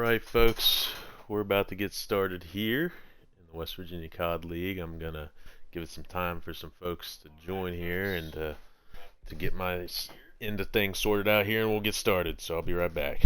Alright folks, we're about to get started here in the West Virginia COD League. I'm gonna give it some time for some folks to join here and to get my end of things sorted out here, and we'll get started. So I'll be right back.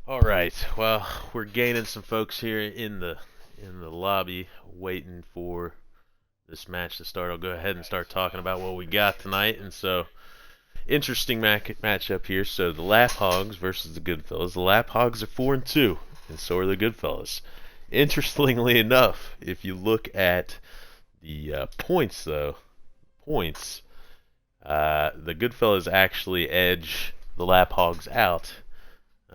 Alright, well, we're gaining some folks here in the lobby waiting for this match to start. I'll go ahead and start talking about what we got tonight. And so, interesting matchup here. So the Lap Hogs versus the Goodfellas. The Lap Hogs are 4-2, and so are the Goodfellas. Interestingly enough, if you look at the points, though, the Goodfellas actually edge the Lap Hogs out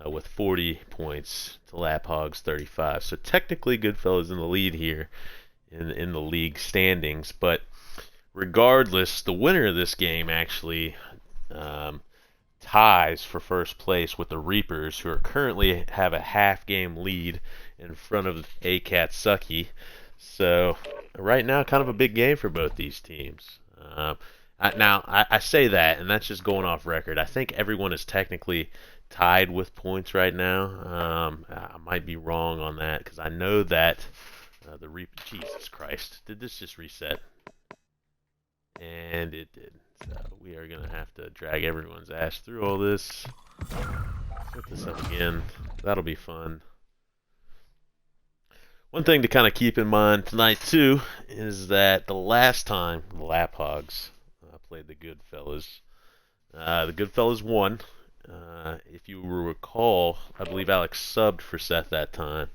with 40 points to Lap Hogs 35. So technically, Goodfellas in the lead here in the league standings. But regardless, the winner of this game actually ties for first place with the Reapers, who are currently have a half-game lead in front of ACAT Sucky. So right now, kind of a big game for both these teams. I say that, and that's just going off record. I think everyone is technically tied with points right now. I might be wrong on that, because I know that the Reaper... Jesus Christ. Did this just reset? And it did. So we are going to have to drag everyone's ass through all this. Set this up again. That'll be fun. One thing to kind of keep in mind tonight, too, is that the last time the Lap Hogs played the Goodfellas won. If you recall, I believe Alex subbed for Seth that time.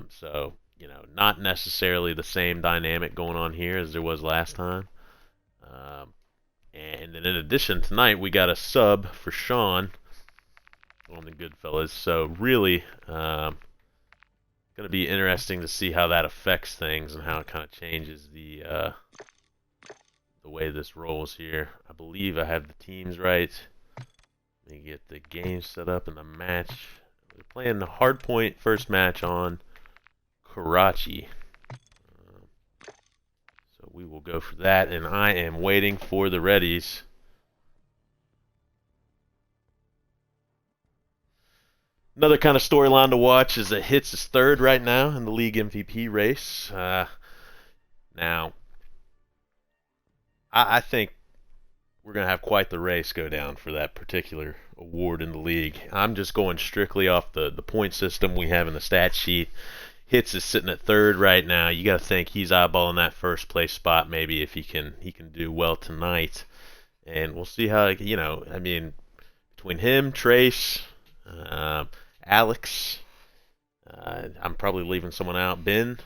So, you know, not necessarily the same dynamic going on here as there was last time. And then in addition, tonight we got a sub for Sean on the Goodfellas. So really, going to be interesting to see how that affects things and how it kind of changes the way this rolls here. I believe I have the teams right. Let me get the game set up and the match. We're playing the Hardpoint first match on Karachi. So we will go for that, and I am waiting for the readies. Another kind of storyline to watch is that Hits is third right now in the league MVP race. Now, I think we're going to have quite the race go down for that particular award in the league. I'm just going strictly off the point system we have in the stat sheet. Hits is sitting at third right now. You got to think he's eyeballing that first place spot maybe if he can do well tonight. And we'll see how, you know, I mean, between him, Trace, Alex, I'm probably leaving someone out, Ben.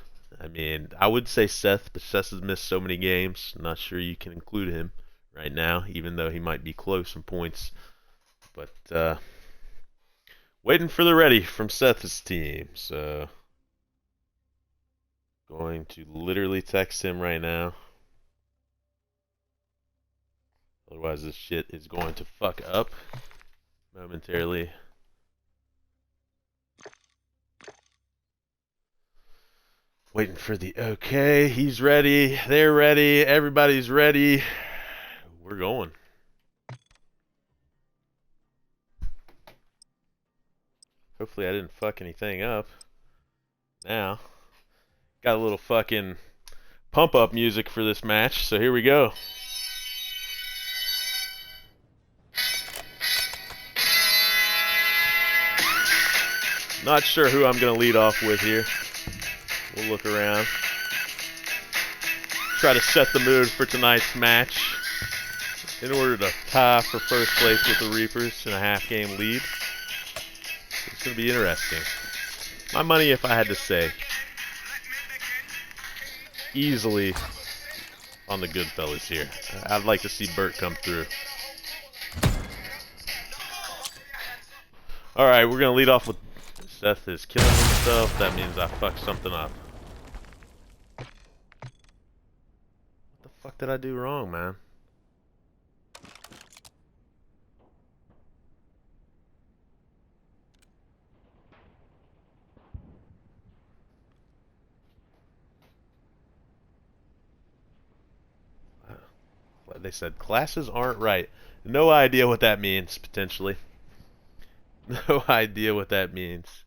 I mean, I would say Seth, but Seth has missed so many games. I'm not sure you can include him right now, even though he might be close in points. But waiting for the ready from Seth's team. So going to literally text him right now. Otherwise, this shit is going to fuck up momentarily. Waiting for the okay. He's ready. They're ready. Everybody's ready. We're going. Hopefully I didn't fuck anything up. Now, got a little fucking pump up music for this match, so here we go. Not sure who I'm going to lead off with here. We'll look around. Try to set the mood for tonight's match in order to tie for first place with the Reapers in a half-game lead. It's going to be interesting. My money, if I had to say, easily on the Goodfellas here. I'd like to see Burt come through. Alright, we're going to lead off with Seth is killing himself. That means I fucked something up. What the fuck did I do wrong, man? They said classes aren't right. No idea what that means, potentially. No idea what that means.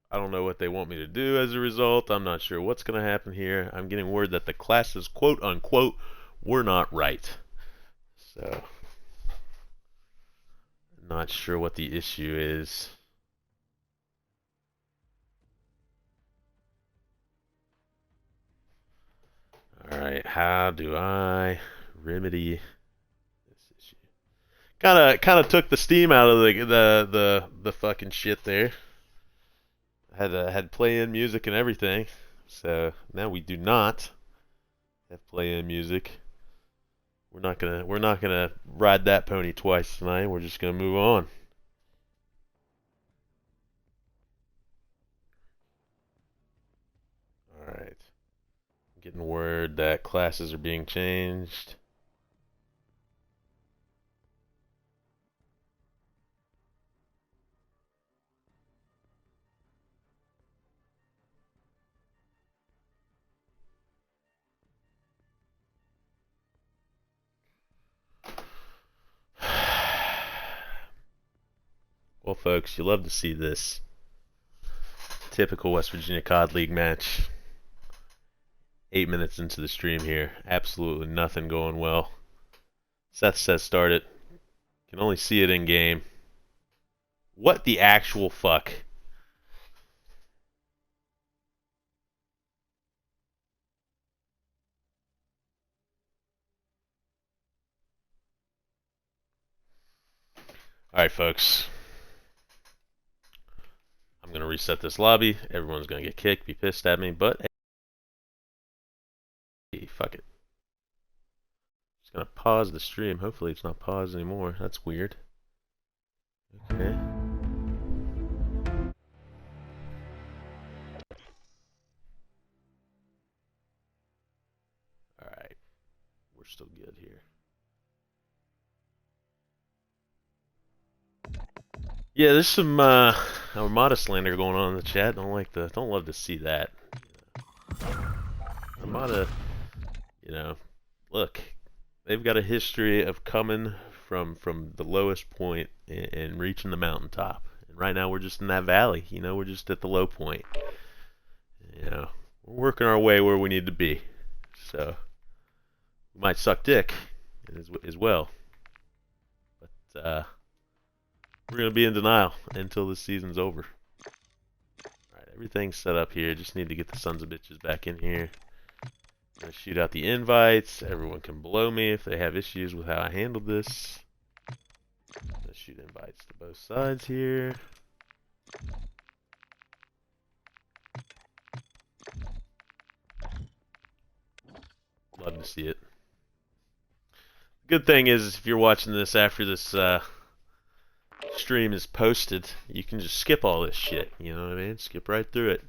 I don't know what they want me to do as a result. I'm not sure what's going to happen here. I'm getting word that the classes, quote unquote, were not right. So, not sure what the issue is. Alright, how do I remedy this issue? Kinda took the steam out of the fucking shit there. Had play-in music and everything. So now we do not have play-in music. We're not gonna ride that pony twice tonight. We're just gonna move on. Alright. Getting word that classes are being changed. Well, folks, you love to see this. Typical West Virginia COD League match. 8 minutes into the stream here. Absolutely nothing going well. Seth says start it. Can only see it in game. What the actual fuck? Alright, folks. I'm going to reset this lobby. Everyone's going to get kicked, be pissed at me, but hey, fuck it. Just going to pause the stream. Hopefully it's not paused anymore. That's weird. Okay. Alright. We're still good here. Yeah, there's some Armada slander going on in the chat. Don't love to see that. Armada, look, they've got a history of coming from the lowest point and reaching the mountaintop. And right now we're just in that valley. We're just at the low point. We're working our way where we need to be. So we might suck dick as well. But we're going to be in denial until the season's over. Alright, everything's set up here. Just need to get the sons of bitches back in here. I'm going to shoot out the invites. Everyone can blow me if they have issues with how I handled this. Let's shoot invites to both sides here. Love to see it. Good thing is, if you're watching this after this stream is posted, you can just skip all this shit. You know what I mean? Skip right through it.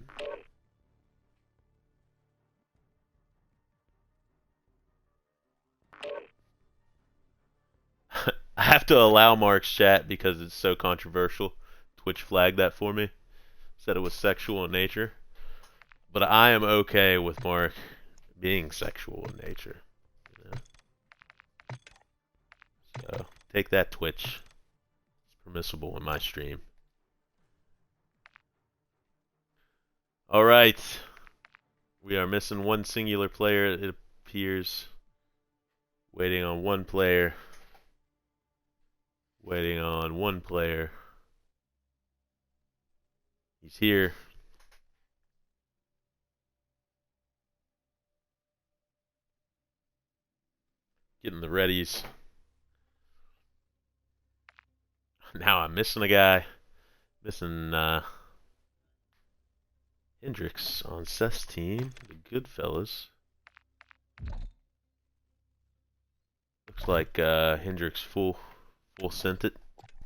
I have to allow Mark's chat because it's so controversial. Twitch flagged that for me. Said it was sexual in nature. But I am okay with Mark being sexual in nature. So, take that, Twitch. It's permissible in my stream. Alright. We are missing one singular player, it appears. Waiting on one player. Waiting on one player. He's here. Getting the readies. Now I'm missing a guy. Missing Hendrix on Seth's team, the Goodfellas. Looks like Hendrix full sent it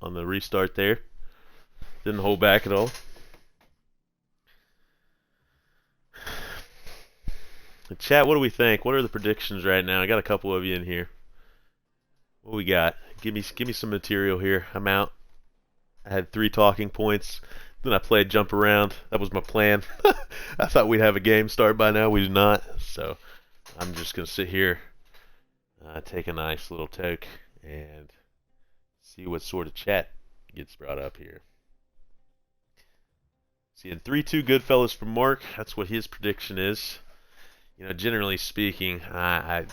on the restart there. Didn't hold back at all. Chat, what do we think? What are the predictions right now? I got a couple of you in here. What we got? Give me some material here. I'm out. I had 3 talking points. Then I played jump around. That was my plan. I thought we'd have a game start by now. We do not. So I'm just going to sit here, take a nice little toke, and see what sort of chat gets brought up here. Seeing 3-2 Goodfellas from Mark. That's what his prediction is. You know, generally speaking, I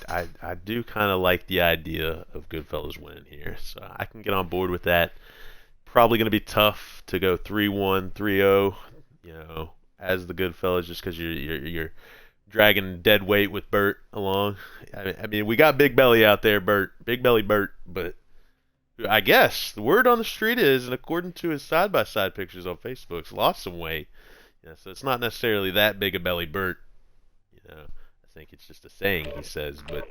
do kind of like the idea of Goodfellas winning here. So I can get on board with that. Probably going to be tough to go 3-1, 3-0, you know, as the Goodfellas, just because you're dragging dead weight with Bert along. I mean, we got Big Belly out there, Bert, Big Belly Bert, but I guess the word on the street is, and according to his side-by-side pictures on Facebook, he's lost some weight. Yeah, so it's not necessarily that big a belly Bert. You know, I think it's just a saying he says, but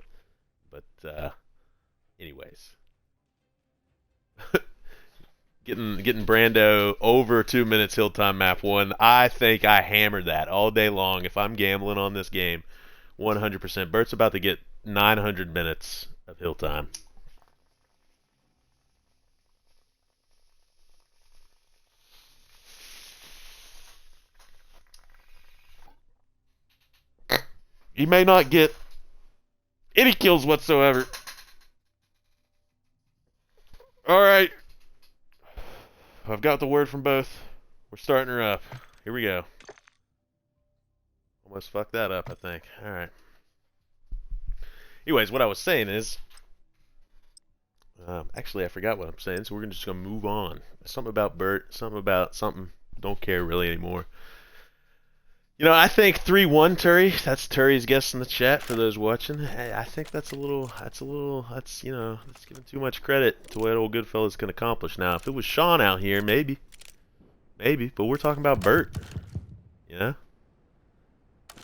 anyways. Getting Brando over 2 minutes hill time map 1. I think I hammered that all day long if I'm gambling on this game. 100%. Bert's about to get 900 minutes of hill time. He may not get any kills whatsoever. All right. I've got the word from both. We're starting her up. Here we go. Almost fucked that up, I think. All right. Anyways, what I was saying is, actually, I forgot what I'm saying, so we're just going to move on. Something about Bert, something about something. Don't care really anymore. You know, I think 3-1 Turry. That's Turry's guess in the chat for those watching. I think that's you know, that's giving too much credit to what old Goodfellas can accomplish. Now, if it was Sean out here, maybe, but we're talking about Bert, you know,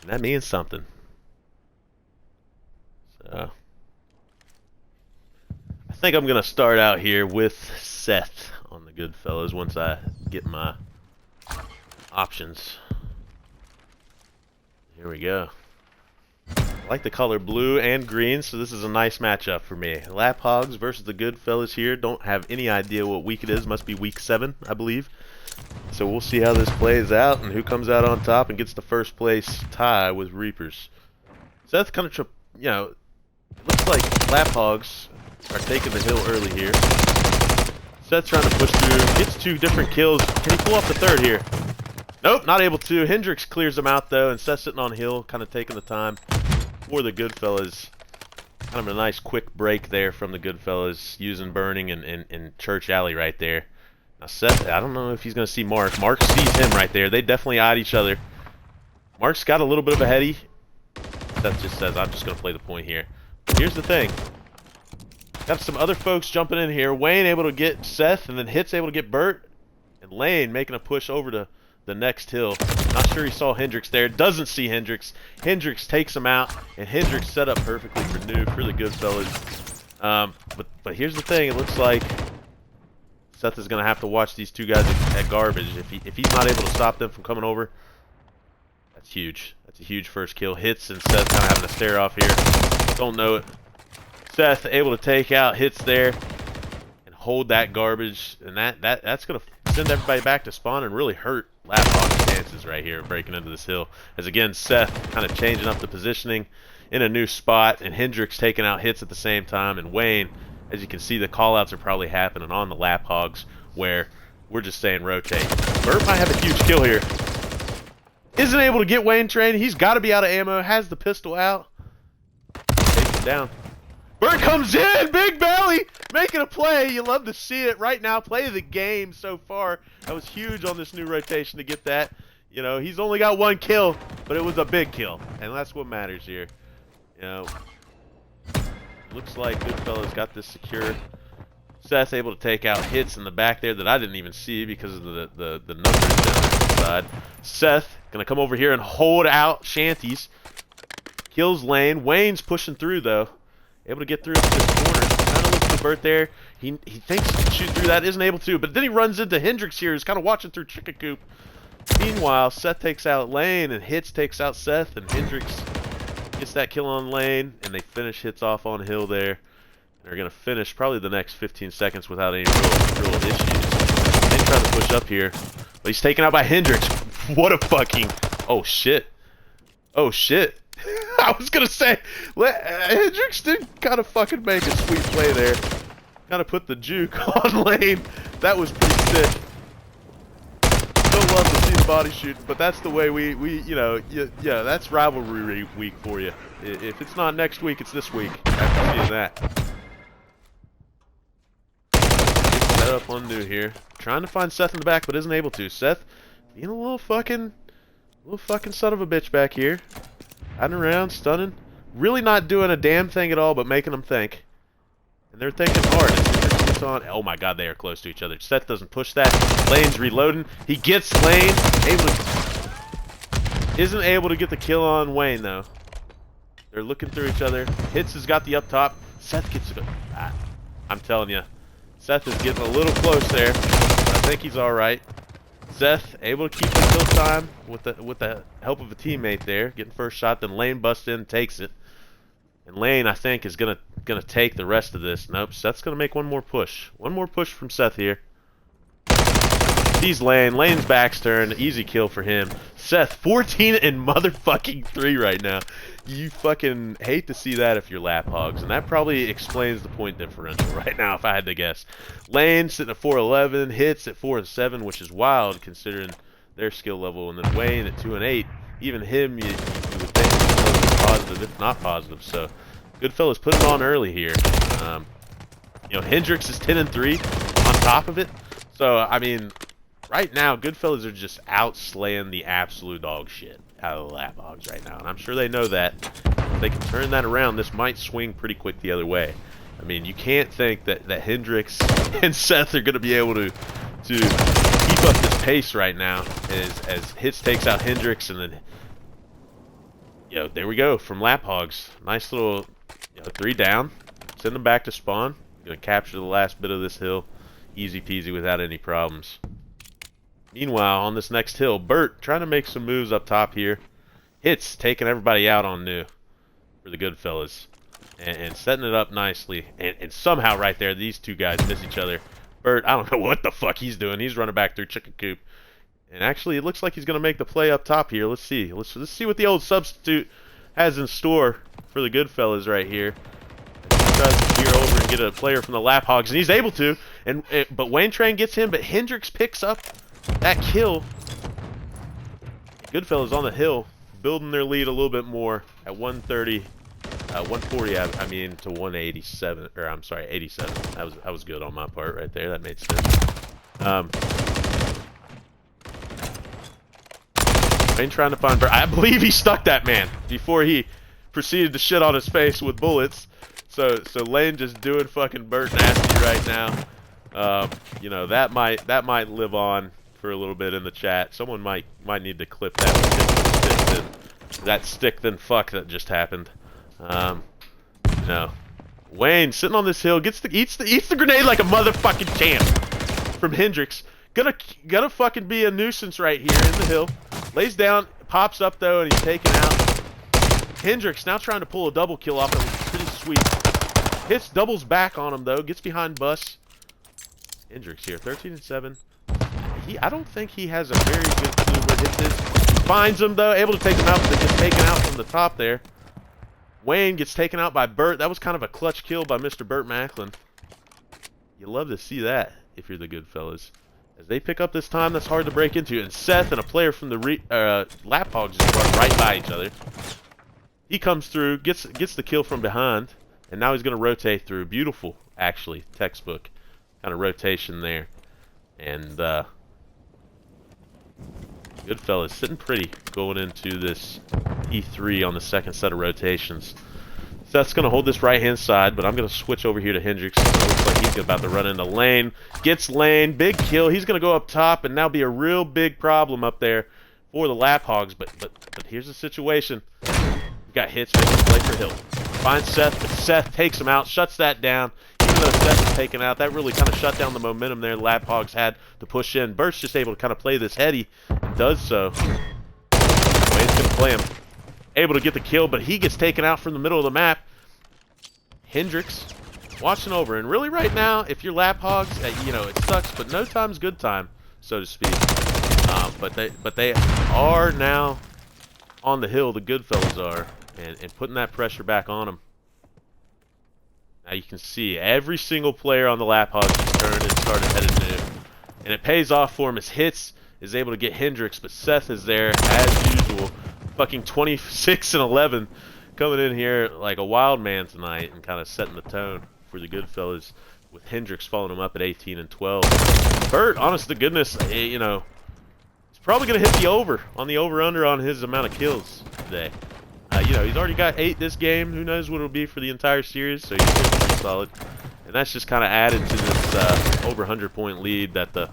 and that means something. So, I think I'm gonna start out here with Seth on the Goodfellas once I get my options. Here we go. I like the color blue and green, so this is a nice matchup for me. Lap Hogs versus the Goodfellas here. Don't have any idea what week it is. Must be week 7, I believe. So we'll see how this plays out and who comes out on top and gets the first place tie with Reapers. Seth kind of, you know, it looks like Lap Hogs are taking the hill early here. Seth's trying to push through. Gets 2 different kills. Can he pull off the 3rd here? Nope, not able to. Hendrix clears them out, though, and Seth's sitting on hill, kind of taking the time for the Goodfellas. Kind of a nice quick break there from the Goodfellas, using Burning and Church Alley right there. Now, Seth, I don't know if he's going to see Mark. Mark sees him right there. They definitely eyed each other. Mark's got a little bit of a heady. Seth just says, I'm just going to play the point here. But here's the thing. Got some other folks jumping in here. Wayne able to get Seth, and then Hit's able to get Bert. And Lane making a push over to the next hill. Not sure he saw Hendrix there. Doesn't see Hendrix. Hendrix takes him out, and Hendrix set up perfectly for Nuke, for the Goodfellas. But here's the thing. It looks like Seth is going to have to watch these 2 guys at garbage. If he's not able to stop them from coming over, that's huge. That's a huge first kill. Hits, and Seth kind of having to stare off here. Don't know it. Seth able to take out Hits there and hold that garbage, and that's going to send everybody back to spawn and really hurt Lap Hog's chances right here breaking into this hill. As again, Seth kind of changing up the positioning in a new spot, and Hendrix taking out Hits at the same time, and Wayne, as you can see, the callouts are probably happening on the Lap Hogs where we're just saying rotate. Bert might have a huge kill here. Isn't able to get Wayne train. He's got to be out of ammo. Has the pistol out. Takes him down. Burt comes in, big belly, making a play. You love to see it right now. Play of the game so far. That was huge on this new rotation to get that. You know, he's only got 1 kill, but it was a big kill, and that's what matters here. You know, looks like Goodfellas got this secure. Seth able to take out hits in the back there that I didn't even see because of the numbers down the side. Seth gonna come over here and hold out shanties. Kills Lane. Wayne's pushing through though. Able to get through into this corner. Kind of looks for Burt there. He thinks he can shoot through that, isn't able to, but then he runs into Hendrix here, who's kind of watching through Chicken Coop. Meanwhile, Seth takes out Lane, and Hits takes out Seth, and Hendrix gets that kill on Lane, and they finish Hits off on Hill there. They're going to finish probably the next 15 seconds without any real issues. Lane trying to push up here, but he's taken out by Hendrix. What a fucking... Oh, shit. Oh, shit. I was going to say, Hendrix did kind of fucking make a sweet play there. Kind of put the juke on Lane. That was pretty sick. Still love to see the body shooting, but that's the way we you know, yeah, that's rivalry week for you. If it's not next week, it's this week. After seeing that. Set up on new here. Trying to find Seth in the back, but isn't able to. Seth being a little fucking son of a bitch back here. Hiding around, stunning. Really not doing a damn thing at all, but making them think. And they're thinking hard. It's on. Oh my god, they are close to each other. Seth doesn't push that. Lane's reloading. He gets Lane. Isn't able to get the kill on Wayne, though. They're looking through each other. Hits has got the up top. Seth gets it. I'm telling you. Seth is getting a little close there. I think he's alright. Seth able to keep the kill time with the help of a teammate there, getting first shot. Then Lane busts in, takes it, and Lane I think is gonna take the rest of this. Nope, Seth's gonna make one more push from Seth here. He's Lane. Lane's back's turned. Easy kill for him. Seth 14 and motherfucking 3 right now. You fucking hate to see that if you're Lap Hogs, and that probably explains the point differential right now if I had to guess. Lane sitting at 4-11, Hits at 4-7, which is wild considering their skill level, and then Wayne at 2-8. Even him, you would think was positive, if not positive. So Goodfellas putting it on early here. You know, Hendrix is 10-3 on top of it. So I mean, right now Goodfellas are just outslaying the absolute dog shit out of the Lap Hogs right now, and I'm sure they know that. If they can turn that around, this might swing pretty quick the other way. I mean, you can't think that Hendrix and Seth are going to be able to keep up this pace right now as Hits takes out Hendrix, and then, you know, there we go from Lap Hogs. Nice little, you know, 3 down. Send them back to spawn. Going to capture the last bit of this hill. Easy peasy without any problems. Meanwhile, on this next hill, Burt trying to make some moves up top here. Hits taking everybody out on new for the Goodfellas. And setting it up nicely. And somehow right there, these two guys miss each other. Burt, I don't know what the fuck he's doing. He's running back through Chicken Coop. And actually, it looks like he's going to make the play up top here. Let's see. Let's see what the old substitute has in store for the Goodfellas right here. He tries to steer over and get a player from the Lap Hogs, and he's able to. But Wayne Train gets him, but Hendrix picks up that kill. Goodfellas on the hill, building their lead a little bit more at 130, 140. I mean to 187, or I'm sorry, 87. That was good on my part right there. That made sense. Wayne trying to find Burt. I believe he stuck that man before he proceeded to shit on his face with bullets. So Lane just doing fucking Burt nasty right now. You know, that might live on for a little bit in the chat. Someone might need to clip that stick then fuck that just happened. You know, Wayne sitting on this hill eats the grenade like a motherfucking champ from Hendrix. Gonna fucking be a nuisance right here in the hill. Lays down, pops up though, and he's taken out. Hendrix now trying to pull a double kill off. It was pretty sweet. Hits doubles back on him though. Gets behind Bus. Hendrix here, 13-7. I don't think he has a very good clue where Hits is. Finds him though, able to take him out, but gets taken out from the top there. Wayne gets taken out by Burt. That was kind of a clutch kill by Mr. Burt Macklin. You love to see that if you're the Goodfellas. As they pick up this time, that's hard to break into. And Seth and a player from the Lap Hogs just run right by each other. He comes through, gets the kill from behind, And now he's going to rotate through. Beautiful, actually, textbook kind of rotation there. And Goodfellas sitting pretty going into this E3 on the second set of rotations. Seth's going to hold this right-hand side, but I'm going to switch over here to Hendricks. It looks like he's about to run into lane. Gets lane, big kill. He's going to go up top and now be a real big problem up there for the Lap Hogs. But here's the situation. We got hits, making a play for Hill. Finds Seth, but Seth takes him out, shuts that down. Even though Seth is taken out, that really kind of shut down the momentum there the Lap Hogs had to push in. Bert's just able to kind of play this heady and does so. Wade's going to play him. Able to get the kill, but he gets taken out from the middle of the map. Hendricks watching over, and really right now, if you're Lap Hogs, you know, it sucks, but no time's good time, so to speak. But they are now on the hill, the Goodfellas are, and putting that pressure back on them. Now you can see every single player on the Lap Hogs has turned and started headed new. And it pays off for him as Hits is able to get Hendricks, but Seth is there as usual. Fucking 26 and 11 coming in here like a wild man tonight and kind of setting the tone for the Goodfellas with Hendricks following him up at 18 and 12. Bert, honest to goodness, you know, he's probably going to hit the over on the over-under on his amount of kills today. You know, he's already got 8 this game. Who knows what it'll be for the entire series, so he's doing pretty solid. And that's just kind of added to this over 100-point lead that the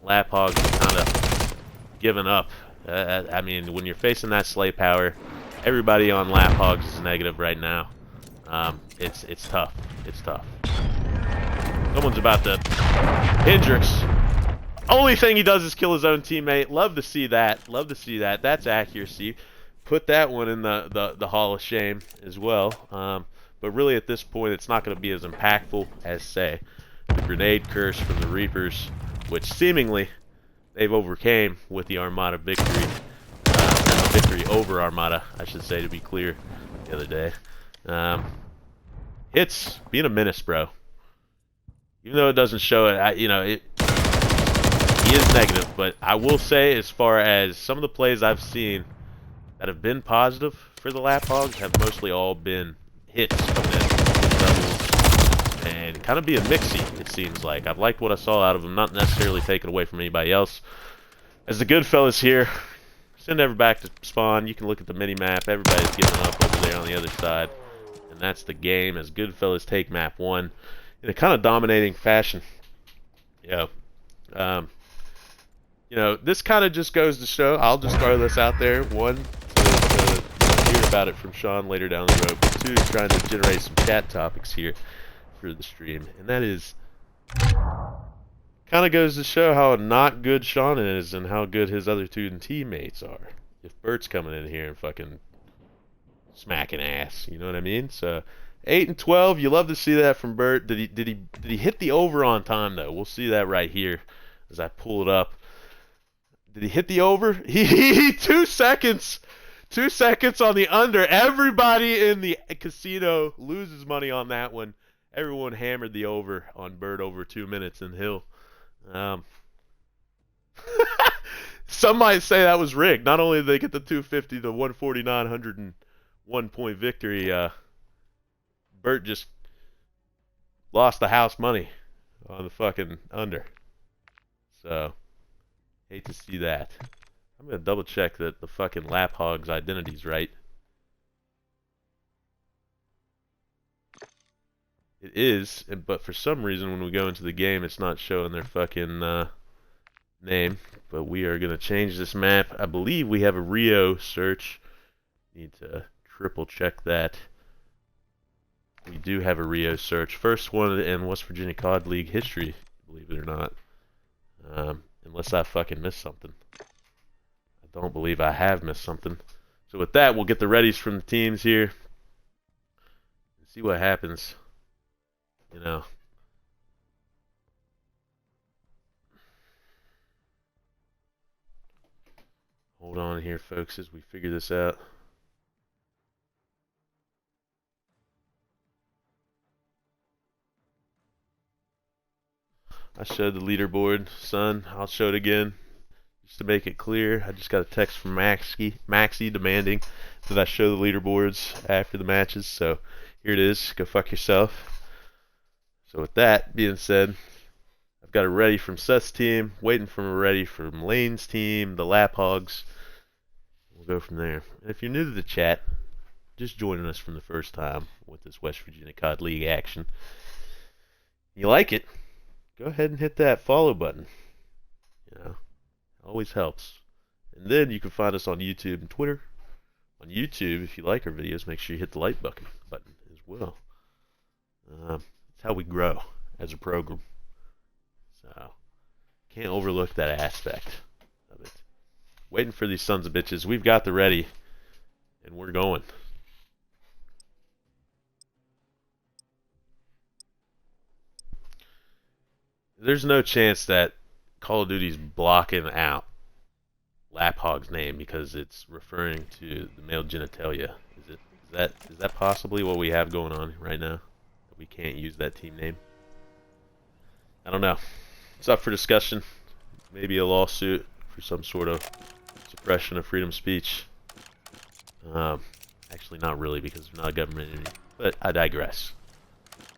Lap Hogs have kind of given up. I mean, when you're facing that slay power, everybody on Lap Hogs is negative right now. It's tough. It's tough. Someone's about to... Hendricks. Only thing he does is kill his own teammate. Love to see that. Love to see that. That's accuracy. Put that one in the Hall of Shame as well. But really at this point, it's not going to be as impactful as, say, the grenade curse from the Reapers, which seemingly they've overcame with the Armada victory. Victory over Armada, I should say, to be clear, the other day. Hits being a menace, bro. Even though it doesn't show it, you know, he is negative. But I will say, as far as some of the plays I've seen that have been positive for the Lap Hogs, have mostly all been hits coming in doubles and kind of being mixy, it seems like. I've liked what I saw out of them, not necessarily taken away from anybody else. As the Goodfellas here, send everybody back to spawn. You can look at the mini-map. Everybody's giving up over there on the other side. And that's the game as Goodfellas take map 1 in a kind of dominating fashion. Yeah. You know, this kind of just goes to show, I'll just throw this out there. 1, to hear about it from Sean later down the road. But 2, trying to generate some chat topics here for the stream. And that is... kind of goes to show how not good Sean is and how good his other 2 teammates are. If Bert's coming in here and fucking smacking ass, you know what I mean? So 8 and 12, you love to see that from Bert. Did he hit the over on time though? We'll see that right here as I pull it up. Did he hit the over? He 2 seconds. 2 seconds on the under. Everybody in the casino loses money on that one. Everyone hammered the over on Bert over 2 minutes in Hill. Some might say that was rigged. Not only did they get the 250 to 149, 101 point victory, Bert just lost the house money on the fucking under. So, hate to see that. I'm gonna double check that the fucking Lap Hogs identity's right. It is, but for some reason when we go into the game, it's not showing their fucking name. But we are going to change this map. I believe we have a Rio search. Need to triple check that. We do have a Rio search. First one in West Virginia COD League history, believe it or not. Unless I fucking missed something. I don't believe I have missed something. So with that, we'll get the readies from the teams here. And see what happens. You know. Hold on here, folks, as we figure this out. I showed the leaderboard, son. I'll show it again. Just to make it clear, I just got a text from Maxie demanding that I show the leaderboards after the matches. So Here it is. Go fuck yourself. So with that being said, I've got it ready from Seth's team, waiting for a ready from Lane's team, the Lap Hogs. We'll go from there. And if you're new to the chat, just joining us from the first time with this West Virginia COD League action, you like it, go ahead and hit that follow button. You know, always helps. And then you can find us on YouTube and Twitter. On YouTube, if you like our videos, make sure you hit the like button as well. It's how we grow as a program. So, can't overlook that aspect of it. Waiting for these sons of bitches. We've got the ready, and we're going. There's no chance that Call of Duty's blocking out Lap Hog's name because it's referring to the male genitalia. Is that possibly what we have going on right now? That we can't use that team name? I don't know. It's up for discussion. Maybe a lawsuit for some sort of suppression of freedom of speech. Actually, not really, because we're not a government entity. But I digress.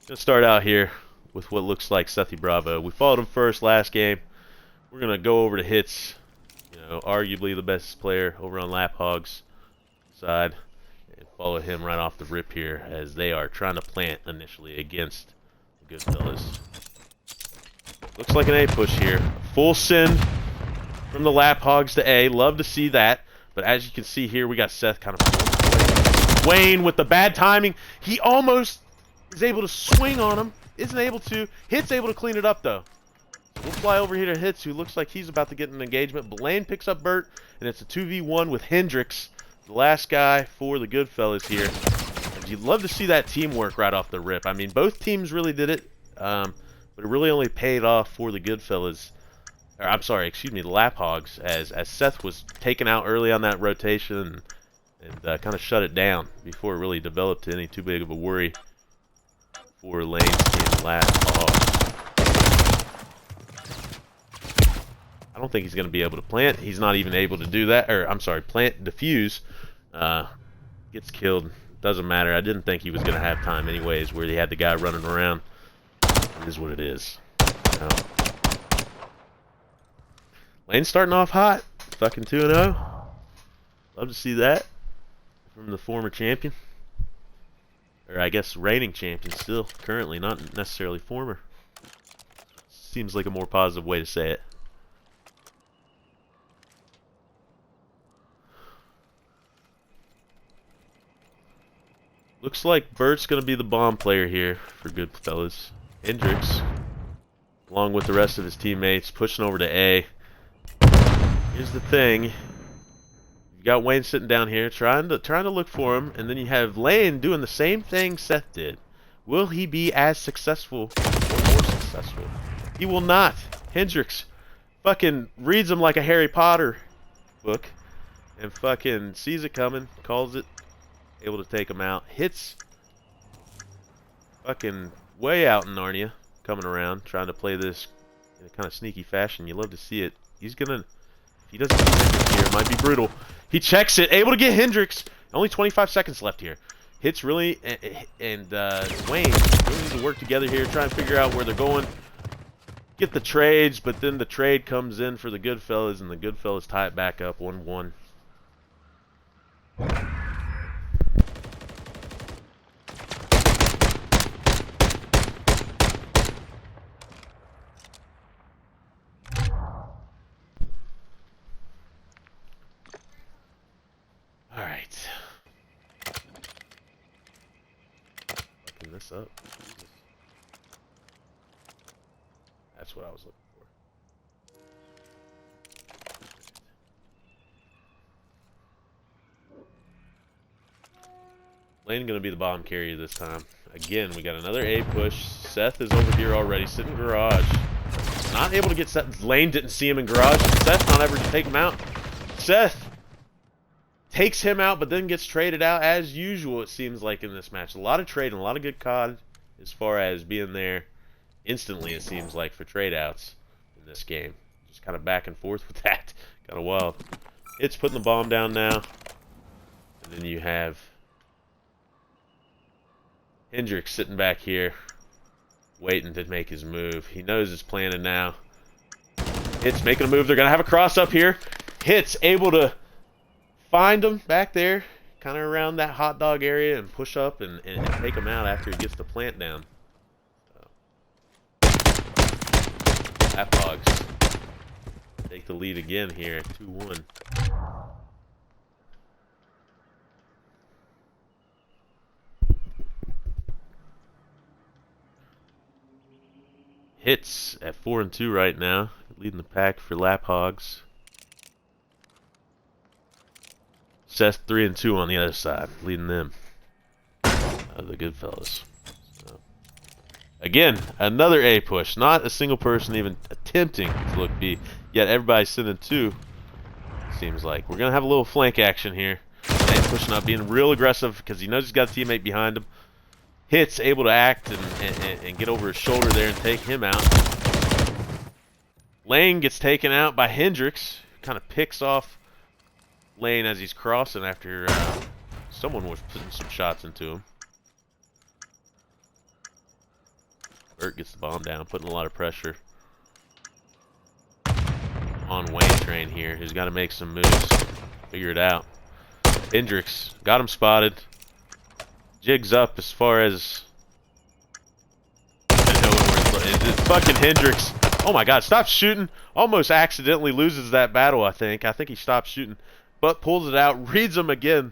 Gonna start out here with what looks like Sethy Bravo. We followed him first last game. We're gonna go over to Hits. You know, arguably the best player over on Lap Hogs side, and follow him right off the rip here as they are trying to plant initially against the Goodfellas. Looks like an A push here. Full send from the Lap Hogs to A. Love to see that. But as you can see here, we got Seth kind of Wayne with the bad timing. He almost is able to swing on him. Isn't able to. Hit's able to clean it up, though. We'll fly over here to Hits, who looks like he's about to get an engagement. Blaine picks up Bert, and it's a 2v1 with Hendricks, the last guy for the Goodfellas here. And you'd love to see that teamwork right off the rip. I mean, both teams really did it, but it really only paid off for the Goodfellas. Or, I'm sorry, excuse me, the Lap Hogs, as Seth was taken out early on that rotation and kind of shut it down before it really developed to any too big of a worry for Lane's team, Lap Hogs. I don't think he's going to be able to plant. He's not even able to do that. Or, I'm sorry, plant, defuse. Gets killed. Doesn't matter. I didn't think he was going to have time anyways, where he had the guy running around. It is what it is. Lane's starting off hot. Fucking 2-0. Love to see that from the former champion. Or, I guess, reigning champion still. Currently, not necessarily former. Seems like a more positive way to say it. Looks like Bert's going to be the bomb player here for Goodfellas. Hendricks, along with the rest of his teammates, pushing over to A. Here's the thing. You got Wayne sitting down here trying to look for him, and then you have Lane doing the same thing Seth did. Will he be as successful or more successful? He will not. Hendricks fucking reads him like a Harry Potter book and fucking sees it coming, calls it, able to take him out. Hits fucking way out in Narnia, coming around, trying to play this in a kind of sneaky fashion. You love to see it. He's gonna, if he doesn't get Hendricks here, it might be brutal. He checks it, able to get Hendricks. Only 25 seconds left here. Hits really, and Wayne really need to work together here, try and figure out where they're going. Get the trades, but then the trade comes in for the Goodfellas, and the Goodfellas tie it back up 1-1. Alright. Fucking this up. Jesus. That's what I was looking for. Lane gonna be the bomb carrier this time. Again, we got another A push. Seth is over here already, sitting in garage. Not able to get Seth. Lane didn't see him in garage. Seth not able to take him out. Seth takes him out, but then gets traded out as usual, it seems like, in this match. A lot of trading, a lot of good COD as far as being there instantly, it seems like, for trade outs in this game. Just kind of back and forth with that. Kind of wild. It's putting the bomb down now. And then you have Hendricks sitting back here, waiting to make his move. He knows it's planning now. Hits making a move. They're going to have a cross up here. Hits able to find him back there, kind of around that hot dog area, and push up and take him out after he gets the plant down. So, Hogs take the lead again here at 2-1. Hits at 4-2 right now, leading the pack for Lap Hogs. Seth 3-2 on the other side, leading them. The Goodfellas. So, again, another A push. Not a single person even attempting to look B. Yet everybody's sending 2. Seems like we're gonna have a little flank action here. Lane pushing up, being real aggressive because he knows he's got a teammate behind him. Hits able to act and get over his shoulder there and take him out. Lane gets taken out by Hendricks. Kind of picks off Lane as he's crossing after someone was putting some shots into him. Burt gets the bomb down, putting a lot of pressure on Wayne Train here, who's got to make some moves, figure it out. Hendricks got him spotted. Jigs up as far as I know where it's fucking Hendricks. Oh my god, stop shooting. Almost accidentally loses that battle, I think. I think he stopped shooting, but pulls it out, reads him again.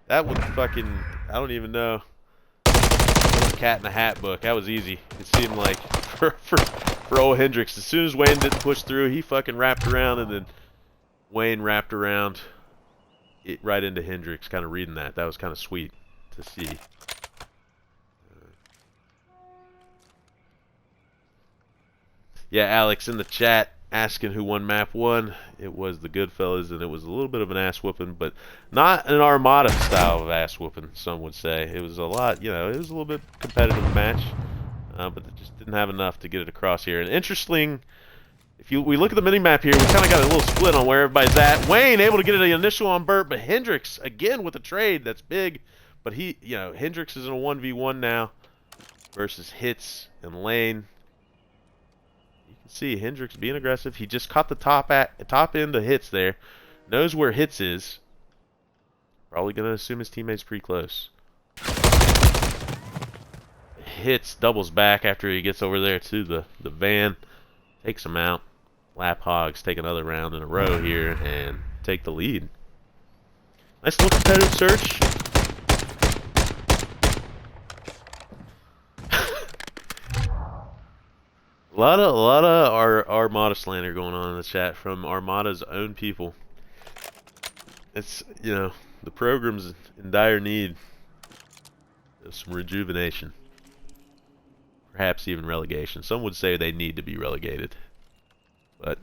That was fucking, I don't even know. Cat in the Hat book. That was easy. It seemed like for old Hendricks. As soon as Wayne didn't push through, he fucking wrapped around, and then Wayne wrapped around it right into Hendricks, kind of reading that. That was kind of sweet to see. Yeah, Alex in the chat asking who won map 1. It was the Goodfellas, and it was a little bit of an ass whooping, but not an Armada style of ass whooping, some would say. It was a lot, you know, it was a little bit competitive match, but they just didn't have enough to get it across here. And interesting, if we look at the mini map here, we kind of got a little split on where everybody's at. Wayne able to get the initial on Burt, but Hendricks again with a trade that's big. But he, you know, Hendricks is in a 1v1 now versus Hits and Lane. See Hendricks being aggressive. He just caught the top end of Hits there. Knows where Hits is. Probably gonna assume his teammate's pretty close. Hits doubles back after he gets over there to the van. Takes him out. Lap Hogs take another round in a row here and take the lead. Nice little competitive search. A lot of Armada slander going on in the chat from Armada's own people. It's, you know, the program's in dire need of some rejuvenation. Perhaps even relegation. Some would say they need to be relegated. But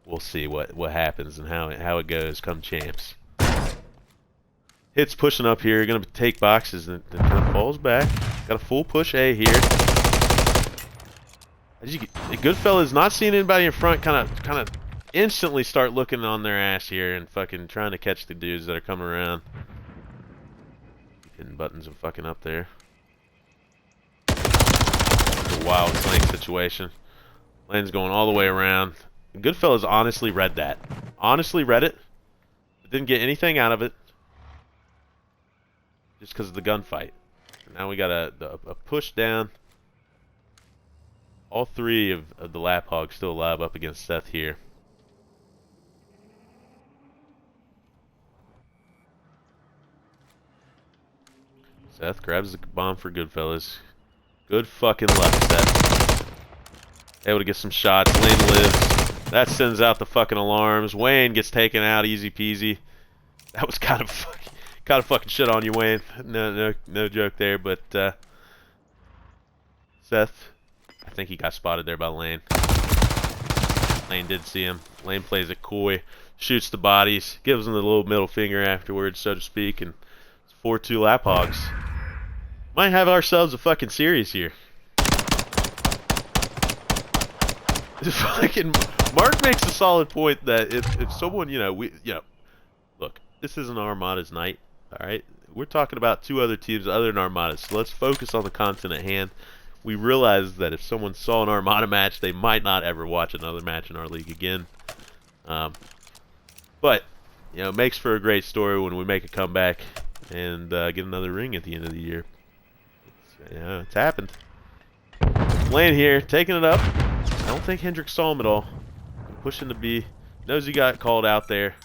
we'll see what happens and how it goes come champs. Hits pushing up here, gonna take boxes and then kind of falls back. Got a full push A here. Goodfellas not seeing anybody in front, kind of instantly start looking on their ass here and fucking trying to catch the dudes that are coming around. Hitting buttons and fucking up there. It's a wild flank situation. Lane's going all the way around. Goodfellas honestly read that. Honestly read it. But didn't get anything out of it. Just because of the gunfight. Now we got a push down. All 3 of the Lap Hogs still alive up against Seth here. Seth grabs the bomb for Goodfellas. Good fucking luck, Seth. Able to get some shots. Lane lives. That sends out the fucking alarms. Wayne gets taken out easy peasy. That was kind of fucking shit on you, Wayne. No joke there, but Seth, I think he got spotted there by Lane. Lane did see him. Lane plays it coy, shoots the bodies, gives him the little middle finger afterwards, so to speak, and it's 4-2 Lap Hogs. Might have ourselves a fucking series here. Fucking Mark makes a solid point that if someone, look, this isn't Armada's night, all right? we're talking about 2 other teams other than Armada. So let's focus on the content at hand. We realize that if someone saw an Armada match, they might not ever watch another match in our league again. But you know, it makes for a great story when we make a comeback and get another ring at the end of the year. It's happened. Lane here, taking it up. I don't think Hendrix saw him at all. Pushing to B. Knows he got called out there.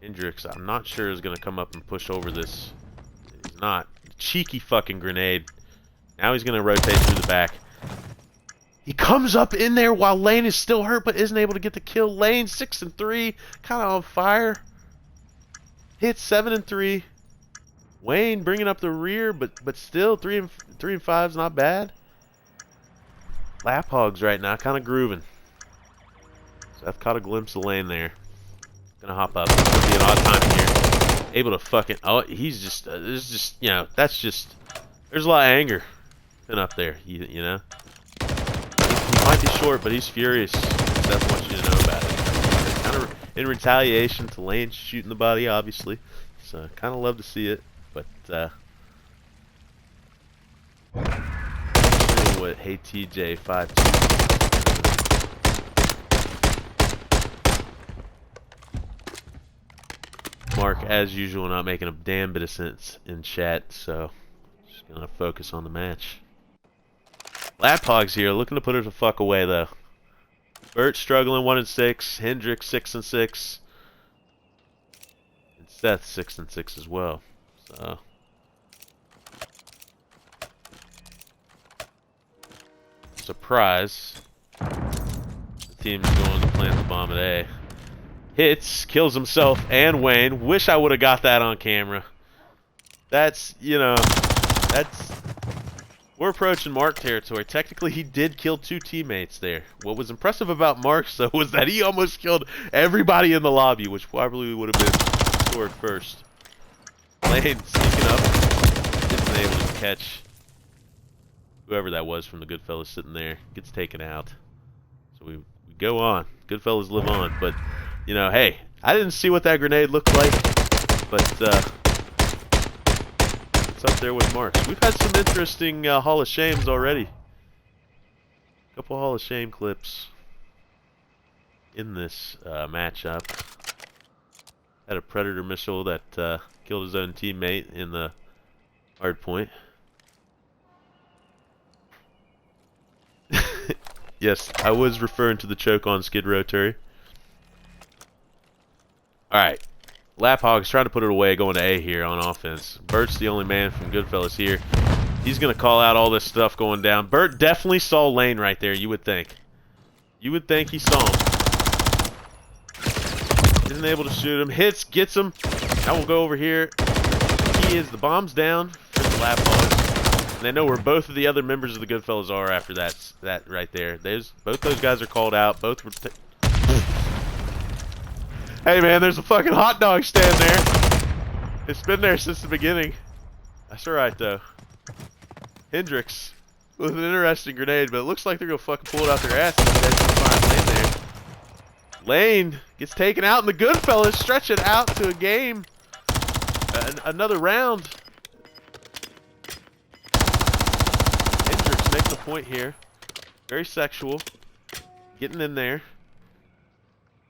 Hendrix, I'm not sure, is going to come up and push over this. He's not. Cheeky fucking grenade. Now he's going to rotate through the back. He comes up in there while Lane is still hurt but isn't able to get the kill. Lane 6 and 3, kind of on fire. Hit 7 and 3. Wayne bringing up the rear, but still 3 and 5 is not bad. Lap Hogs right now, kind of grooving. So I've caught a glimpse of Lane there. Gonna hop up. It's gonna be an odd time here. Able to fucking. Oh, he's just. There's just. You know. That's just. There's a lot of anger been up there. You know. He might be short, but he's furious. Seth wants you to know about it. Kind of in retaliation to Lane shooting the body, obviously. So kind of love to see it, but. What? Hey TJ 5-2. Mark, as usual, not making a damn bit of sense in chat, so just gonna focus on the match. Lap Hogs here, looking to put it the fuck away though. Bert struggling 1 and 6, Hendrix 6 and 6, and Seth 6 and 6 as well. So surprise, the team's going to plant the bomb at A. Hits, kills himself and Wayne. Wish I would have got that on camera. That's, you know, that's... We're approaching Mark territory. Technically, he did kill 2 teammates there. What was impressive about Mark, though, was that he almost killed everybody in the lobby, which probably would have been scored first. Lane sneaking up. Isn't able to catch whoever that was from the Goodfellas sitting there. Gets taken out. So we go on. Goodfellas live on, but... You know, hey, I didn't see what that grenade looked like, but it's up there with Marks. We've had some interesting Hall of Shames already. A couple Hall of Shame clips in this matchup. Had a Predator missile that killed his own teammate in the hard point. Yes, I was referring to the choke on Skid Row Terry. Alright, Lap Hog's trying to put it away, going to A here on offense. Bert's the only man from Goodfellas here. He's going to call out all this stuff going down. Bert definitely saw Lane right there, you would think. You would think he saw him. Isn't able to shoot him. Hits, gets him. Now we'll go over here. He is, the bomb's down for the Lap Hogs. And they know where both of the other members of the Goodfellas are after that right there. Both those guys are called out. Both were... Hey man, there's a fucking hot dog stand there. It's been there since the beginning. That's alright though. Hendrix with an interesting grenade, but it looks like they're gonna fucking pull it out their ass instead. Lane there. Lane gets taken out, and the Goodfellas stretch it out to a game. Another round. Hendrix making a point here. Very sexual. Getting in there.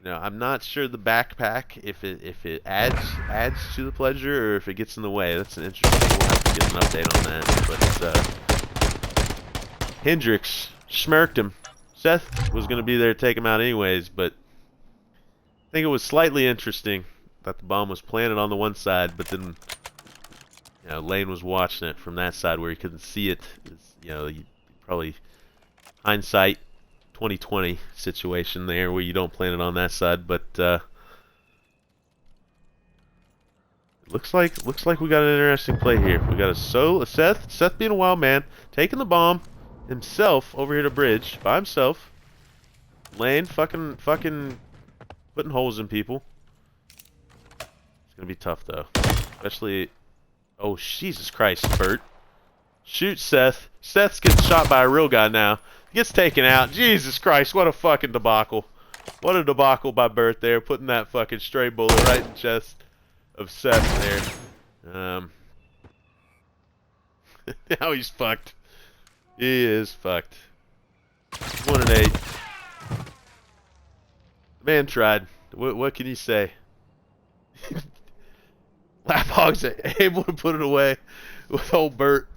You know, I'm not sure the backpack if it adds to the pleasure or if it gets in the way. That's an interesting. We'll have to get an update on that. But Hendrix smirked him. Seth was going to be there to take him out anyways, but I think it was slightly interesting that the bomb was planted on the one side, but then you know Lane was watching it from that side where he couldn't see it. You know, probably hindsight. 2020 situation there where you don't plan it on that side, but looks like we got an interesting play here. We got a Seth being a wild man, taking the bomb himself over here to bridge by himself. Lane fucking putting holes in people. It's gonna be tough though, especially. Oh Jesus Christ, Bert! Shoot Seth. Seth's getting shot by a real guy now. Gets taken out. Jesus Christ, what a fucking debacle. What a debacle by Bert there, putting that fucking stray bullet right in the chest of Seth there. Now he's fucked. He is fucked. 1-8. The man tried. What can you say? Lap Hogs able to put it away with old Bert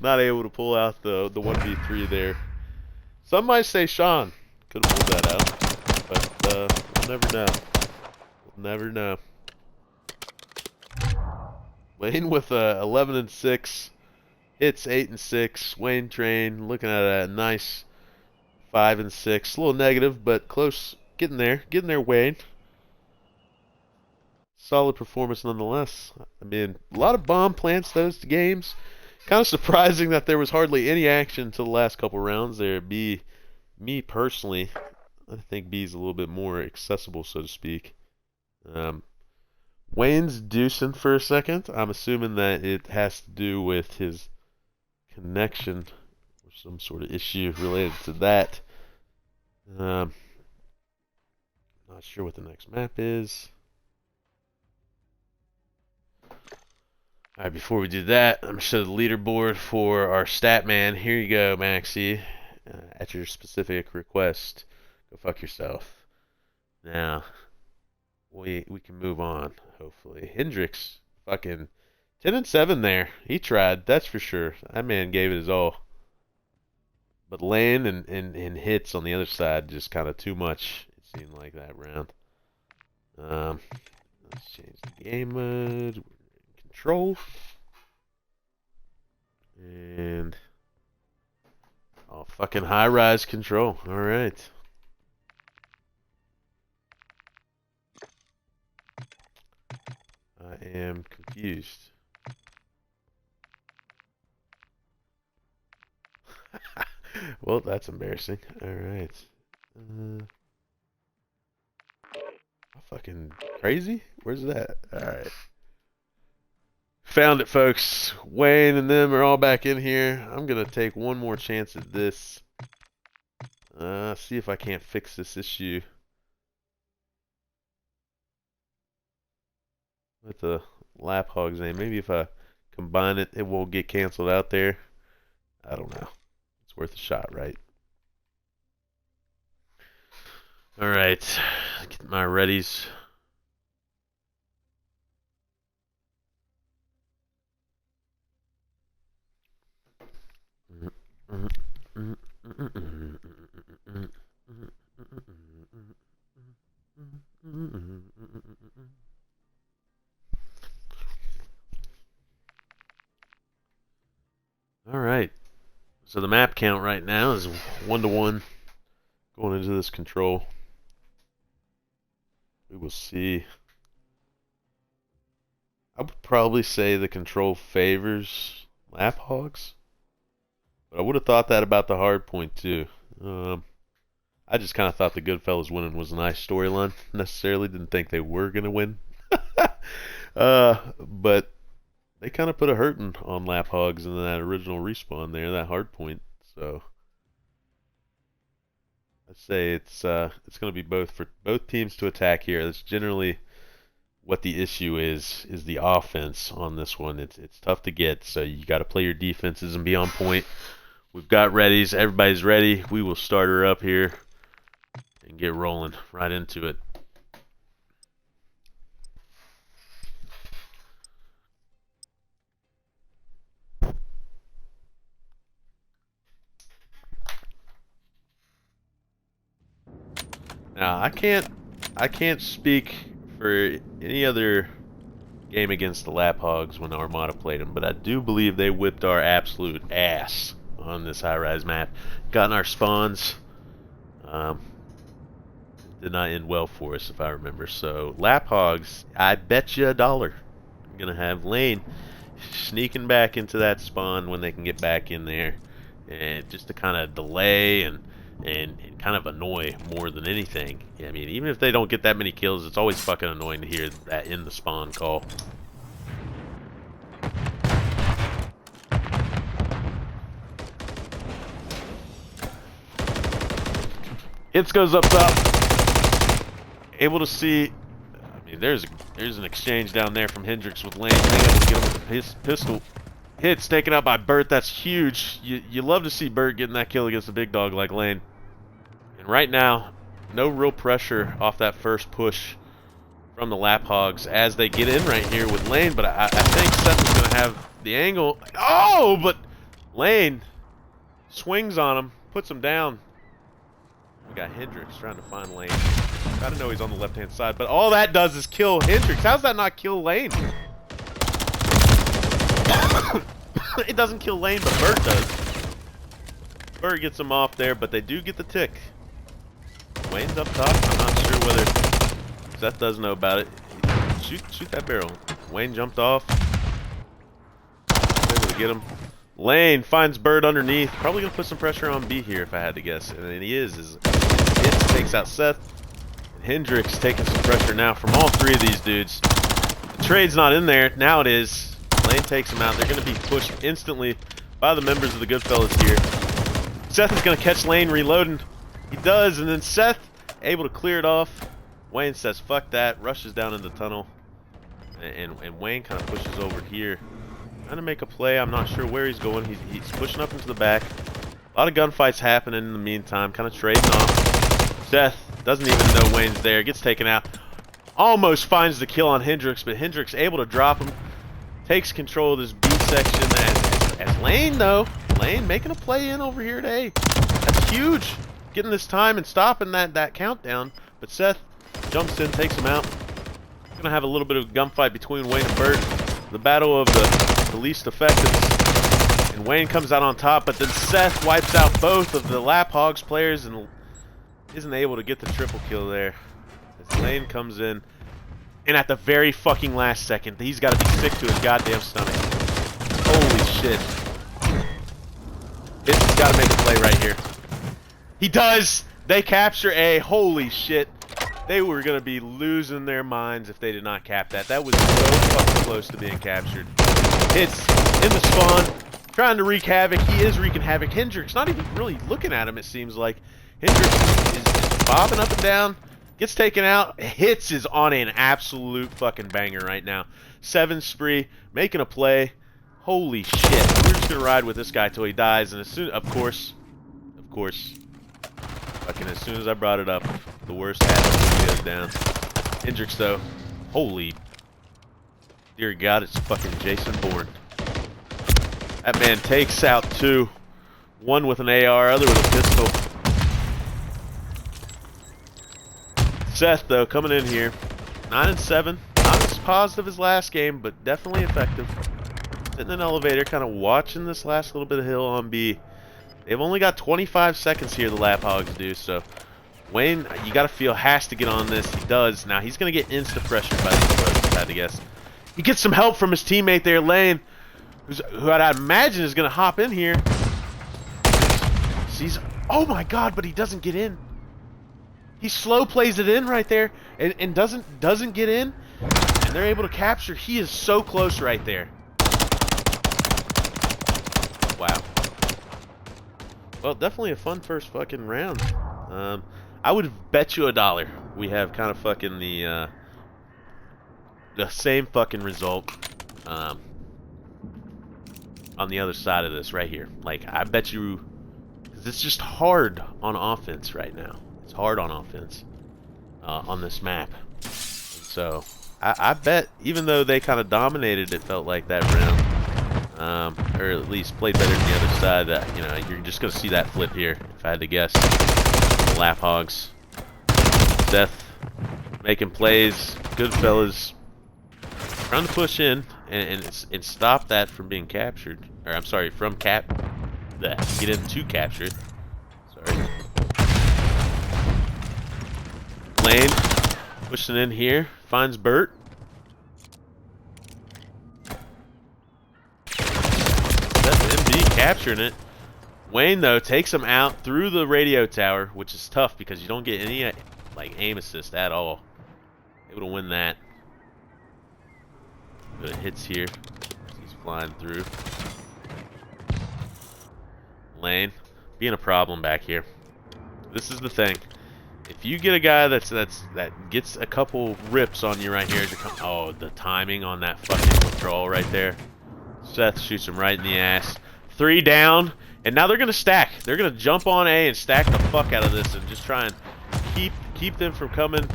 not able to pull out the 1v3 there. Some might say Sean could have pulled that out, but we'll never know. We'll never know. Wayne with 11-6, hits 8-6. Wayne Train looking at a nice 5-6. A little negative, but close. Getting there, Wayne. Solid performance nonetheless. I mean, a lot of bomb plants those games. Kind of surprising that there was hardly any action until the last couple rounds there. Me personally, I think B's a little bit more accessible, so to speak. Wayne's deucing for a second. I'm assuming that it has to do with his connection or some sort of issue related to that. Not sure what the next map is. Alright, before we do that, I'm going to show the leaderboard for our stat man. Here you go, Maxie. At your specific request. Go fuck yourself. Now, we can move on, hopefully. Hendrix, fucking 10-7 there. He tried, that's for sure. That man gave it his all. But lane and hits on the other side, just kind of too much, it seemed like that round. Let's change the game mode. Control. And fucking high-rise control. Alright. I am confused. Well, that's embarrassing. Alright. Fucking crazy? Where's that? Alright. Found it, folks. Wayne and them are all back in here. I'm going to take one more chance at this. See if I can't fix this issue with the Lap Hogs name. Maybe if I combine it, it won't get canceled out there. I don't know. It's worth a shot, right? Alright. Get my readies. Alright. So the map count right now is 1-1 going into this control. We will see. I would probably say the control favors Lap Hogs. But I would have thought that about the hard point too. I just kind of thought the Goodfellas winning was a nice storyline. Necessarily didn't think they were going to win. But they kind of put a hurting on Lap Hogs in that original respawn there, that hard point. So I'd say it's going to be both for both teams to attack here. That's generally what the issue is the offense on this one. It's tough to get, so you got to play your defenses and be on point. We've got readies. Everybody's ready. We will start her up here and get rolling right into it. Now, I can't speak for any other game against the Lap Hogs when Armada played them, but I do believe they whipped our absolute ass on this high-rise map. Gotten our spawns. Did not end well for us, if I remember. So, Lap Hogs, I bet you $1. I'm going to have Lane sneaking back into that spawn when they can get back in there. And just to kind of delay and kind of annoy more than anything. I mean, even if they don't get that many kills, it's always fucking annoying to hear that in the spawn call. Hits goes up top. Able to see. I mean, there's There's an exchange down there from Hendricks with Lane. Being able to get him with the pistol. Hits taken out by Burt. That's huge. You love to see Burt getting that kill against a big dog like Lane. And right now, no real pressure off that first push from the Lap Hogs as they get in right here with Lane. But I think Seth is going to have the angle. Oh, but Lane swings on him, puts him down. We got Hendricks trying to find Lane. I don't know he's on the left-hand side, but all that does is kill Hendricks. How's that not kill Lane? It doesn't kill Lane, but Burt does. Burt gets him off there, but they do get the tick. Wayne's up top. I'm not sure whether Seth does know about it. Shoot that barrel. Wayne jumped off. Able to get him. Lane finds Burt underneath. Probably going to put some pressure on B here if I had to guess. And he is. His hits takes out Seth. And Hendricks taking some pressure now from all three of these dudes. The trade's not in there. Now it is. Lane takes him out. They're going to be pushed instantly by the members of the Goodfellas here. Seth is going to catch Lane reloading. He does, and then Seth able to clear it off. Wayne says, fuck that, rushes down in the tunnel. And Wayne kind of pushes over here. Trying to make a play. I'm not sure where he's going. He's pushing up into the back. A lot of gunfights happening in the meantime. Kind of trading off. Seth doesn't even know Wayne's there. Gets taken out. Almost finds the kill on Hendricks, but Hendricks able to drop him. Takes control of this B section as Lane, though. Lane making a play in over here today. That's huge. Getting this time and stopping that countdown. But Seth jumps in, takes him out. Gonna have a little bit of a gunfight between Wayne and Burt. The battle of the least effective. And Wayne comes out on top, but then Seth wipes out both of the Lap Hogs players and isn't able to get the triple kill there. As Lane comes in. And at the very fucking last second, he's got to be sick to his goddamn stomach. Holy shit. He's got to make a play right here. He does! They capture A. Holy shit. They were going to be losing their minds if they did not cap that. That was so fucking close to being captured. Hits in the spawn, trying to wreak havoc. He is wreaking havoc. Hendricks not even really looking at him, it seems like. Hendricks is bobbing up and down. Gets taken out. Hits is on an absolute fucking banger right now. 7 spree, making a play. Holy shit. We're just going to ride with this guy till he dies. And as soon, of course, fucking as soon as I brought it up, the worst happens goes down. Hendricks, though. Holy. Dear God, it's fucking Jason Bourne. That man takes out 2. One with an AR, other with a pistol. Seth, though, coming in here. 9 and 7. Not as positive as last game, but definitely effective. Sitting in an elevator, kind of watching this last little bit of hill on B. They've only got 25 seconds here, the Lap Hogs do, so Wayne, you got to feel, has to get on this. He does. Now, he's going to get insta-pressured by these folks, I had to guess. He gets some help from his teammate there, Lane, who I'd imagine is going to hop in here. Sees, oh my God, but he doesn't get in. He slow plays it in right there and doesn't get in, and they're able to capture. He is so close right there. Wow. Well, definitely a fun first fucking round. I would bet you $1 we have kind of fucking the same fucking result on the other side of this right here. Like, I bet you, because it's just hard on offense right now. It's hard on offense on this map. And so I bet, even though they kind of dominated, it felt like that round, or at least played better than the other side, that, you know, you're just going to see that flip here, if I had to guess. The Lap Hogs. Seth making plays. Goodfellas trying to push in and stop that from being captured. Or, I'm sorry, from get into captured. Sorry. Lane pushing in here, finds Burt. That's MB capturing it. Wayne, though, takes him out through the radio tower, which is tough because you don't get any like aim assist at all. Able to win that. Good hits here as he's flying through. Lane being a problem back here. This is the thing. If you get a guy that gets a couple rips on you right here, oh, the timing on that fucking withdrawal right there. Seth shoots him right in the ass. 3 down, and now they're gonna stack. They're gonna jump on A and stack the fuck out of this, and just try and keep them from coming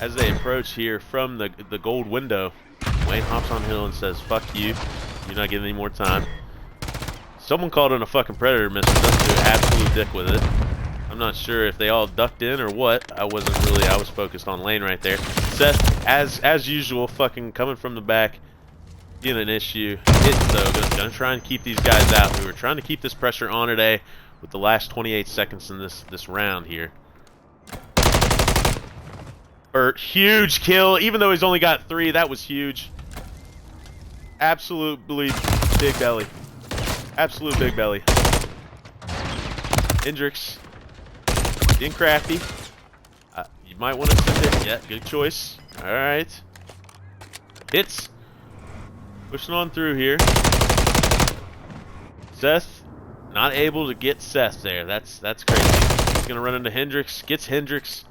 as they approach here from the gold window. Wayne hops on hill and says, "Fuck you. You're not getting any more time." Someone called in a fucking predator missile. Doesn't do absolute dick with it. I'm not sure if they all ducked in or what. I was focused on lane right there. Seth, as usual, fucking coming from the back, being an issue. Hits though, gonna try and keep these guys out. We were trying to keep this pressure on today with the last 28 seconds in this round here. Burt, huge kill, even though he's only got 3. That was huge. Absolutely big belly. Absolute big belly. Hendrix. Getting crafty. You might want to sit there. Yeah, good choice. Alright. Hits. Pushing on through here. Seth. Not able to get Seth there. That's crazy. He's going to run into Hendrix. Gets Hendrix.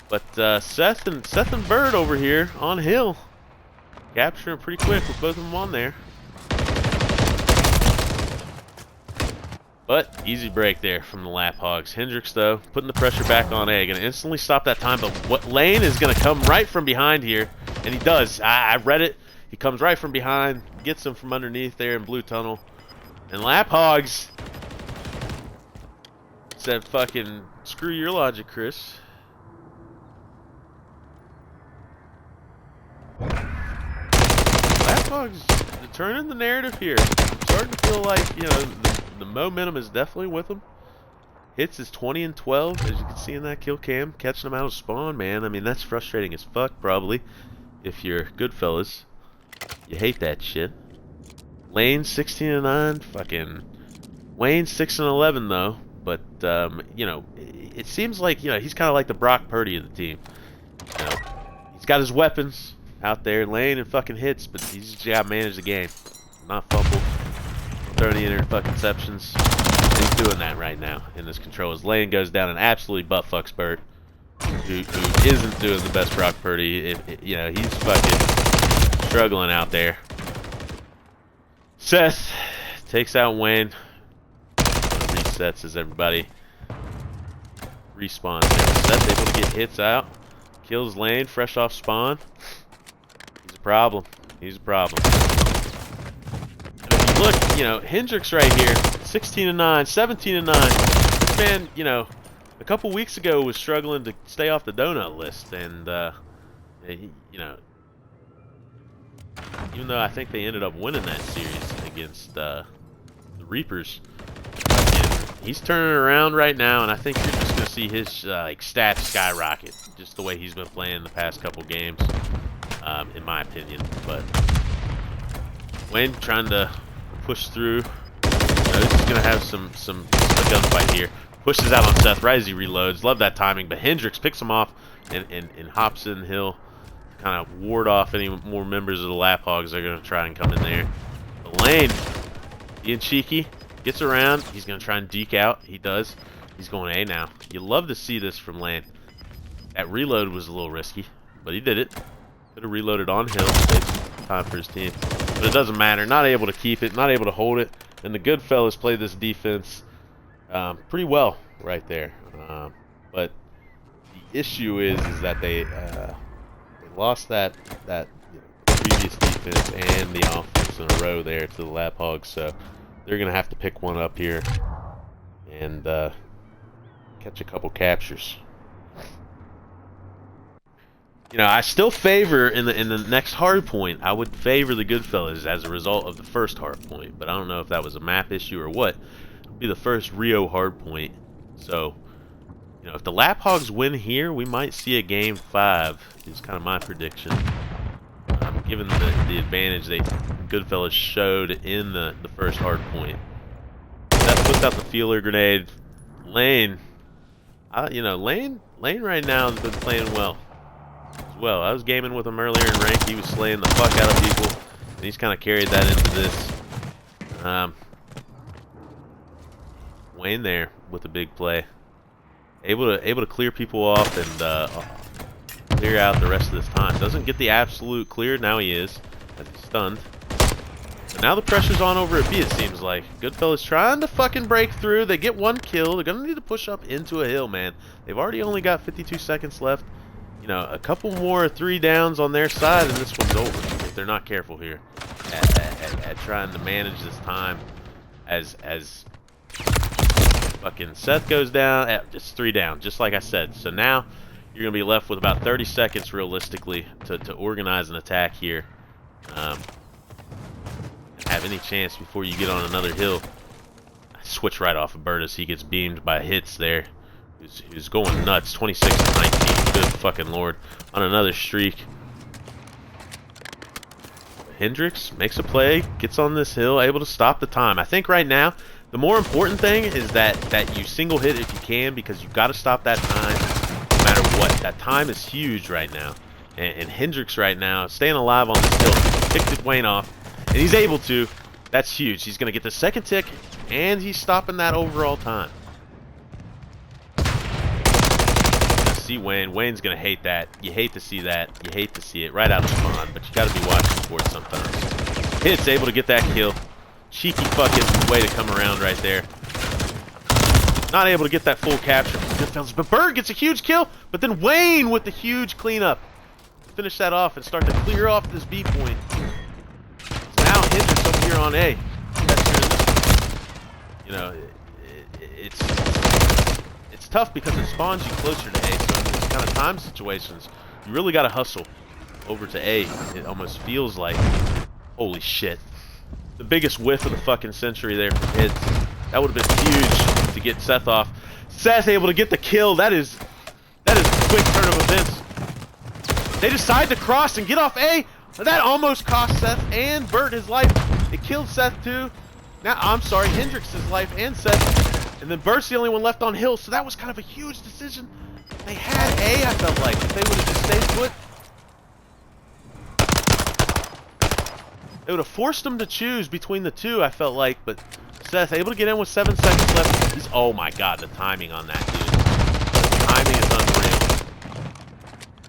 But Seth and Bird over here on hill. Capturing pretty quick with both of them on there. But easy break there from the Lap Hogs. Hendrix, though, putting the pressure back on A. Going to instantly stop that time. But what Lane is going to come right from behind here. And he does. I read it. He comes right from behind. Gets him from underneath there in blue tunnel. And Lap Hogs said, fucking, screw your logic, Chris. Lap Hogs turning the narrative here. I'm starting to feel like, you know, the momentum is definitely with him. Hits is 20 and 12, as you can see in that kill cam. Catching them out of spawn, man. I mean, that's frustrating as fuck, probably. If you're Goodfellas. You hate that shit. Lane 16 and 9. Fucking Wayne 6 and 11, though. But, you know, it seems like, you know, he's kind of like the Brock Purdy of the team. You know, he's got his weapons out there, laying and fucking hits, but he's just got to manage the game. Not fumble. Throw any interceptions. He's doing that right now in this control. His lane goes down and absolutely butt fucks Burt, who isn't doing the best Brock Purdy. You know, he's fucking struggling out there. Seth takes out Wayne. Resets as everybody respawns. Seth able to get hits out. Kills Lane fresh off spawn. He's a problem. He's a problem. And if you look, you know, Hendrix right here, 16 and 9, 17 and 9. This man, you know, a couple weeks ago was struggling to stay off the donut list, and he, you know, even though I think they ended up winning that series against the Reapers, he's turning around right now, and I think you're just going to see his like stats skyrocket, just the way he's been playing the past couple games, in my opinion. But Wayne trying to push through. You know, this is going to have some a gunfight here. Pushes out on Seth right as he reloads. Love that timing, but Hendrix picks him off and hops in hill, kind of ward off any more members of the Lap Hogs that are going to try and come in there. But Lane, being cheeky, gets around. He's going to try and deke out. He does. He's going A now. You love to see this from Lane. That reload was a little risky, but he did it. Could have reloaded on hill. Saved some time for his team. But it doesn't matter. Not able to keep it. Not able to hold it. And the Goodfellas played this defense pretty well right there. But the issue is that they lost that previous defense and the offense in a row there to the Lap Hogs. So they're going to have to pick one up here and catch a couple captures. You know, I still favor in the next hard point. I would favor the Goodfellas as a result of the first hard point, but I don't know if that was a map issue or what. It'll be the first Rio hard point. So, you know, if the Lap Hogs win here, we might see a game 5. Is kind of my prediction. Given the advantage they Goodfellas showed in the first hard point. That puts out the feeler grenade. Lane, you know, Lane right now has been playing well. As well, I was gaming with him earlier in rank. He was slaying the fuck out of people, and he's kind of carried that into this. Wayne there with a big play. able to clear people off and clear out the rest of this time. Doesn't get the absolute clear. Now he is, as he's stunned. But now the pressure's on over at B, it seems like. Goodfellas trying to fucking break through. They get one kill. They're going to need to push up into a hill, man. They've already only got 52 seconds left. You know, a couple more 3 downs on their side, and this one's over if they're not careful here at trying to manage this time as fucking Seth goes down. Just 3 down, just like I said. So now you're going to be left with about 30 seconds realistically to organize an attack here. Have any chance before you get on another hill. Switch right off of Bert as he gets beamed by hits there. Who's going nuts. 26 and 19. Good fucking lord. On another streak. Hendricks makes a play, gets on this hill, able to stop the time. I think right now the more important thing is that you single hit if you can, because you've got to stop that time no matter what. That time is huge right now. And Hendricks right now staying alive on this hill. Picked Wayne off. And he's able to. That's huge. He's going to get the second tick, and he's stopping that overall time. See Wayne. Wayne's going to hate that. You hate to see that. You hate to see it right out of spawn, but you got to be watching for it sometimes. Hit's able to get that kill. Cheeky fucking way to come around right there. Not able to get that full capture from Goodfellas, but Bird gets a huge kill, but then Wayne with the huge cleanup. Finish that off and start to clear off this B point. Now Hendricks over here on A. You know, it's tough because it spawns you closer to A. So in these kind of time situations, you really got to hustle over to A. It almost feels like, holy shit, the biggest whiff of the fucking century there from hits. That would have been huge to get Seth off. Seth able to get the kill. That is a quick turn of events. They decide to cross and get off A. That almost cost Seth and Bert his life. It killed Seth too. Now, I'm sorry, Hendricks' life and Seth. And then Bert's the only one left on hill, so that was kind of a huge decision. They had A, I felt like. If they would have just stayed put, they would have forced them to choose between the two, I felt like. But Seth able to get in with 7 seconds left. Oh my god, the timing on that, dude. The timing is unreal.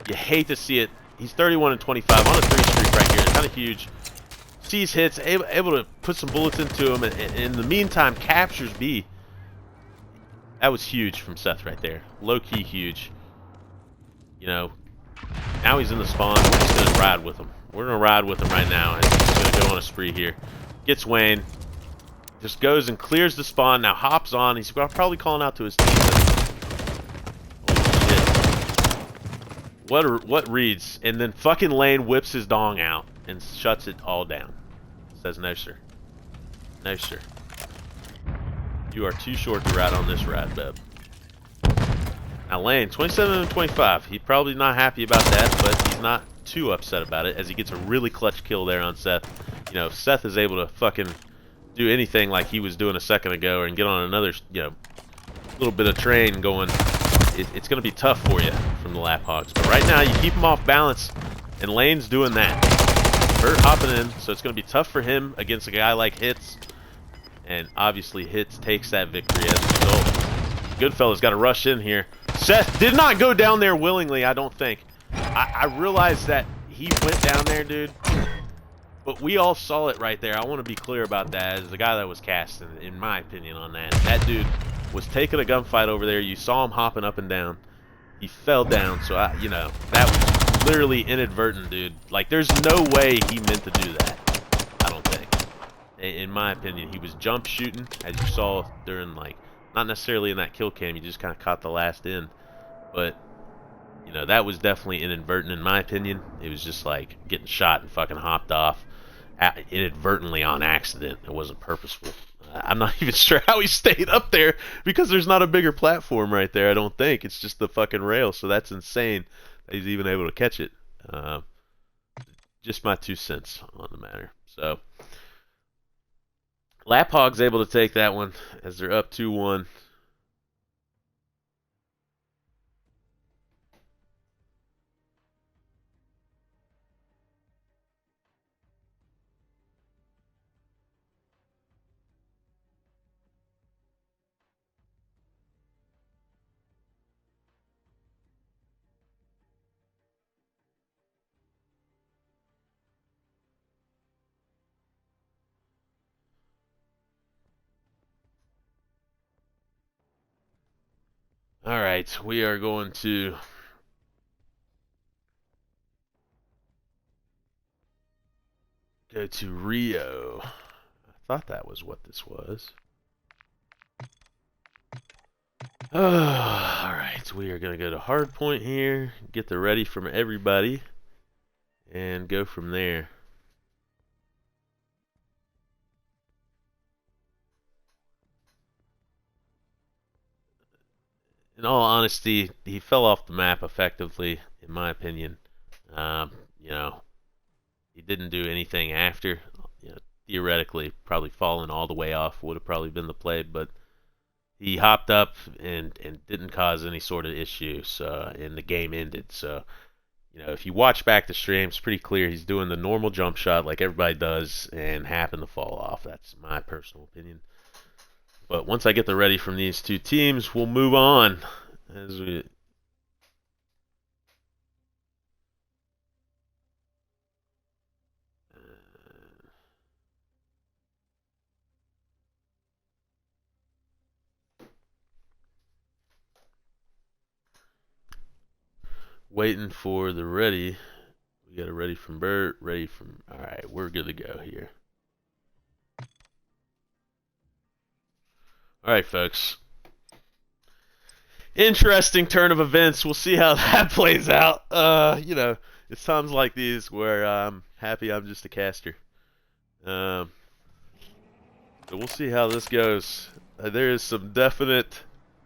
You hate to see it. He's 31 and 25 on a 3 streak right here. Kind of huge. Sees hits, able to put some bullets into him, and in the meantime captures B. That was huge from Seth right there. Low-key huge. You know, now he's in the spawn. We're just going to ride with him. We're going to ride with him right now. And he's going to go on a spree here. Gets Wayne. Just goes and clears the spawn. Now hops on. He's probably calling out to his team. What reads? And then fucking Lane whips his dong out and shuts it all down. Says, no, sir. No, sir. You are too short to ride on this ride, bub. Now Lane, 27 and 25. He's probably not happy about that, but he's not too upset about it as he gets a really clutch kill there on Seth. You know, if Seth is able to fucking do anything like he was doing a second ago and get on another, you know, little bit of train going, it's going to be tough for you from the Lap Hogs. But right now, you keep him off balance, and Lane's doing that. Bert hopping in, so it's going to be tough for him against a guy like Hits. And obviously, Hits takes that victory as a result. Goodfellas got to rush in here. Seth did not go down there willingly, I don't think. I realized that he went down there, dude. But we all saw it right there. I want to be clear about that as the guy that was casting, in my opinion, on that. That dude was taking a gunfight over there. You saw him hopping up and down. He fell down, so you know, that was literally inadvertent, dude. Like, there's no way he meant to do that. I don't think. In my opinion, he was jump shooting, as you saw during, like, not necessarily in that kill cam. You just kind of caught the last end, but you know, that was definitely inadvertent in my opinion. It was just like getting shot and fucking hopped off inadvertently on accident. It wasn't purposeful. I'm not even sure how he stayed up there because there's not a bigger platform right there, I don't think. It's just the fucking rail, so that's insane that he's even able to catch it. Just my 2 cents on the matter. So, Lap Hog's able to take that one as they're up 2-1. Alright, we are going to go to Rio. I thought that was what this was. Alright, we are going to go to hardpoint here, get the ready from everybody, and go from there. In all honesty, he fell off the map effectively, in my opinion. You know, he didn't do anything after. You know, theoretically, probably falling all the way off would have probably been the play, but he hopped up and didn't cause any sort of issues, and the game ended. So, you know, if you watch back the stream, it's pretty clear he's doing the normal jump shot like everybody does and happened to fall off. That's my personal opinion. But once I get the ready from these two teams, we'll move on as we. Waiting for the ready. We got a ready from Bert, ready from. Alright, we're good to go here. Alright, folks. Interesting turn of events. We'll see how that plays out. You know, it's times like these where I'm happy I'm just a caster. So we'll see how this goes. There is some definite,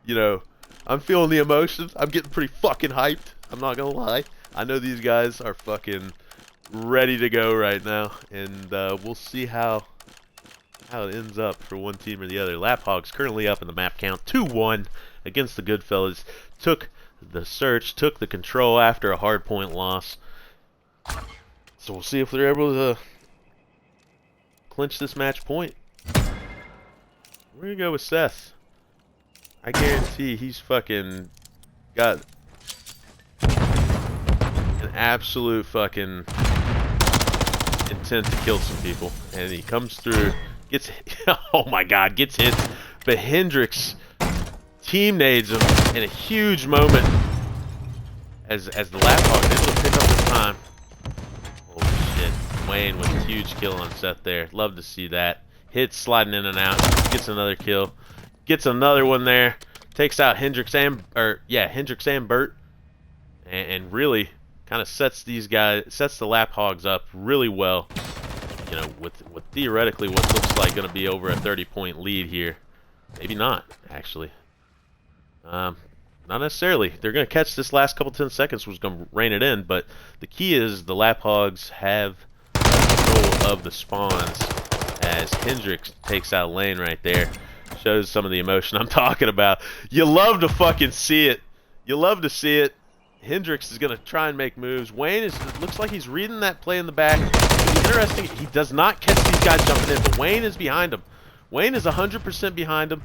you know, I'm feeling the emotions. I'm getting pretty fucking hyped. I'm not gonna lie. I know these guys are fucking ready to go right now, and we'll see how it ends up for one team or the other. Lap Hogs currently up in the map count, 2-1 against the Goodfellas. Took the search, took the control after a hard point loss. So we'll see if they're able to clinch this match point. We're gonna go with Seth. I guarantee he's fucking got an absolute fucking intent to kill some people, and he comes through, gets oh my god, gets hit, but Hendrix team nades him in a huge moment as the Lap Hog is able to pick up his time. Holy shit, Wayne with a huge kill on Seth there. Love to see that. Hits sliding in and out, gets another kill, gets another one there, takes out Hendrix and Bert, and really kind of sets the Lap Hogs up really well. You know, with theoretically what looks like going to be over a 30-point lead here. Maybe not, actually. Not necessarily. They're going to catch this last couple 10 seconds, which is going to rein it in. But the key is the Lap Hogs have control of the spawns as Hendrix takes out Lane right there. Shows some of the emotion I'm talking about. You love to fucking see it. You love to see it. Hendrix is going to try and make moves. Wayne looks like he's reading that play in the back. It's interesting. He does not catch these guys jumping in, but Wayne is behind him. Wayne is 100% behind him,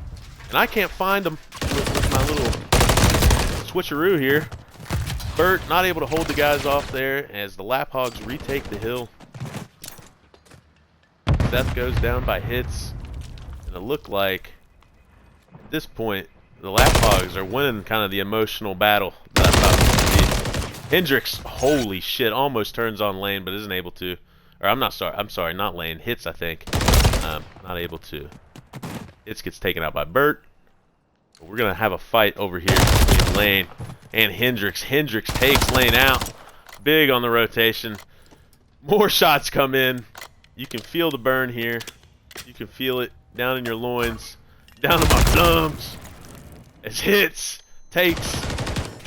and I can't find him with my little switcheroo here. Bert not able to hold the guys off there as the Lap Hogs retake the hill. Seth goes down by hits, and it looked like at this point the Lap Hogs are winning kind of the emotional battle that I thought it would be. Hendrix, holy shit, almost turns on Lane but isn't able to. Or I'm sorry, not Lane. Hits, I think. Not able to. Hits gets taken out by Bert. But we're gonna have a fight over here between Lane and Hendrix. Hendrix takes Lane out. Big on the rotation. More shots come in. You can feel the burn here. You can feel it down in your loins, down in my thumbs. As Hits takes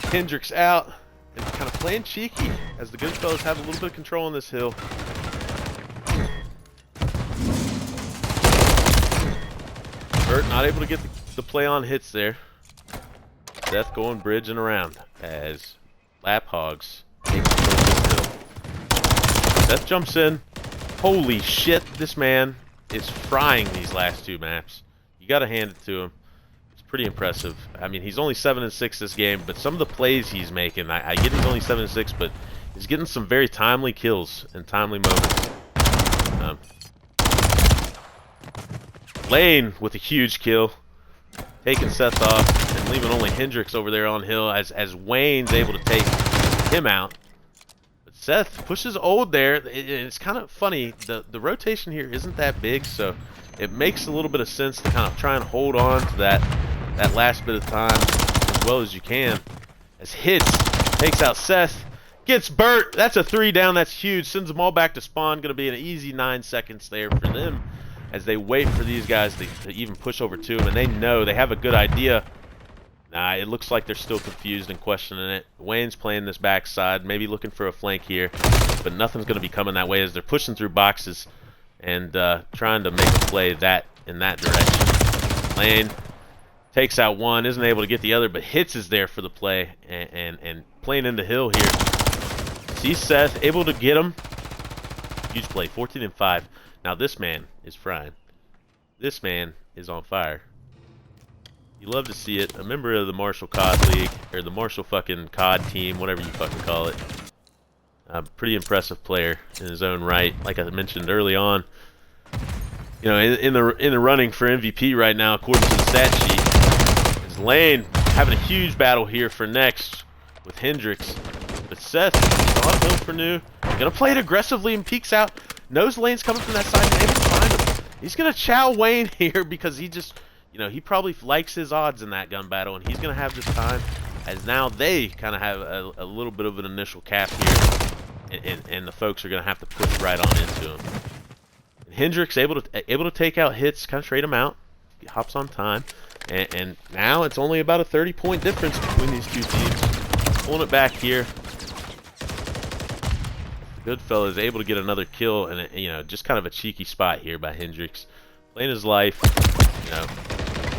Hendrix out and kind of playing cheeky as the Goodfellas have a little bit of control on this hill. Bert not able to get the play on Hits there. Seth going bridging around as Lap Hogs take control of this hill. Seth jumps in. Holy shit, this man is frying these last two maps. You gotta hand it to him. It's pretty impressive. I mean, he's only 7-6 this game, but some of the plays he's making, I get he's only 7-6, but he's getting some very timely kills and timely moments. Lane with a huge kill. taking Seth off and leaving only Hendrix over there on hill as Wayne's able to take him out. But Seth pushes old there. It's kind of funny. The rotation here isn't that big, so it makes a little bit of sense to kind of try and hold on to that last bit of time as well as you can. As Hits takes out Seth, gets Burt. That's a 3 down. That's huge. Sends them all back to spawn. Going to be an easy 9 seconds there for them as they wait for these guys to even push over to them, and they know they have a good idea. Nah, it looks like they're still confused and questioning it. Wayne's playing this backside, maybe looking for a flank here, but nothing's going to be coming that way as they're pushing through boxes and trying to make a play in that direction. Lane takes out one, isn't able to get the other, but Hits is there for the play and playing into hill here. Sees Seth, able to get him. Huge play, 14 and 5. Now this man is frying. This man is on fire. You love to see it. A member of the Marshall COD League, or the Marshall fucking COD team, whatever you fucking call it. Pretty impressive player in his own right. Like I mentioned early on, you know, in the running for MVP right now, according to the stat sheet, is Lane having a huge battle here for next with Hendrix. But Seth is on hill for new. Gonna play it aggressively and peeks out. Knows Lane's coming from that side and able to find him. He's going to chow Wayne here because he just, you know, he probably likes his odds in that gun battle, and he's going to have this time as now they kind of have a little bit of an initial cap here, and the folks are going to have to push right on into him. And Hendrix able to take out Hits, kind of trade him out. He hops on time, and now it's only about a 30-point difference between these two teams. Pulling it back here. Goodfellas able to get another kill, and you know, just kind of a cheeky spot here by Hendrix, playing his life. You know,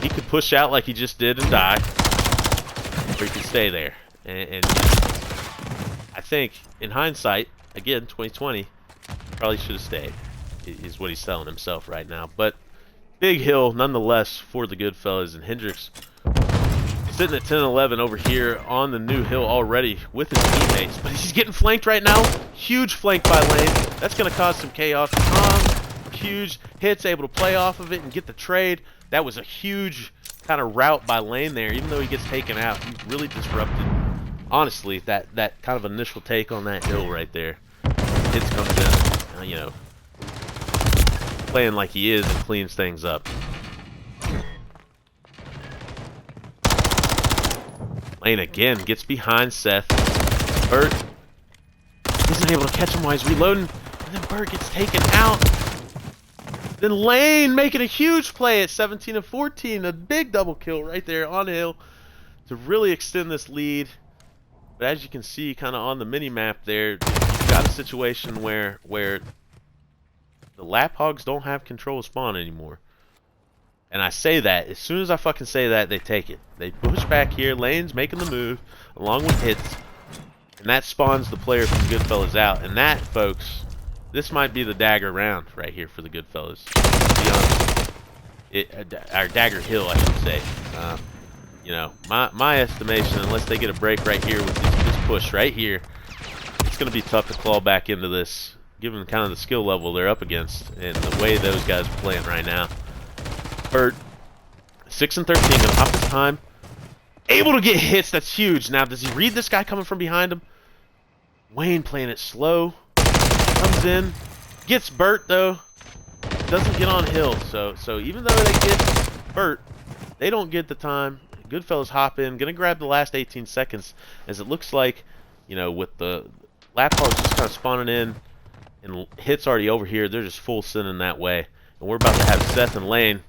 he could push out like he just did and die, or he could stay there. And I think, in hindsight, again, 2020, probably should have stayed. Is what he's telling himself right now. But big hill, nonetheless, for the Goodfellas, and Hendrix sitting at 10-11 over here on the new hill already with his teammates, but he's getting flanked right now. Huge flank by Lane. That's going to cause some chaos. Huge Hits, able to play off of it and get the trade. That was a huge kind of route by Lane there. Even though he gets taken out, he really disrupted, honestly, that kind of initial take on that hill right there. Hits comes in, you know, playing like he is and cleans things up. Lane again gets behind Seth. Burt isn't able to catch him while he's reloading, and then Burt gets taken out. Then Lane making a huge play at 17 and 14, a big double kill right there on hill to really extend this lead. But as you can see, kind of on the mini map there, you've got a situation where the Lap Hogs don't have control of spawn anymore. And I say that, as soon as I fucking say that, they take it. They push back here, Lane's making the move, along with Hits, and that spawns the player from Goodfellas out. And that, folks, this might be the dagger round right here for the Goodfellas. To be honest. Our dagger hill, I should say. You know, my estimation, unless they get a break right here with this push right here, it's going to be tough to claw back into this, given kind of the skill level they're up against and the way those guys are playing right now. Burt, 6 and 13, gonna hop this time. Able to get hits, that's huge. Now, does he read this guy coming from behind him? Wayne playing it slow. Comes in, gets Burt though. Doesn't get on hill, so even though they get Burt, they don't get the time. Goodfellas hop in, gonna grab the last 18 seconds, as it looks like, you know, with the Lap Hogs just kind of spawning in, and Hits already over here, they're just full sending that way. And we're about to have Seth and Lane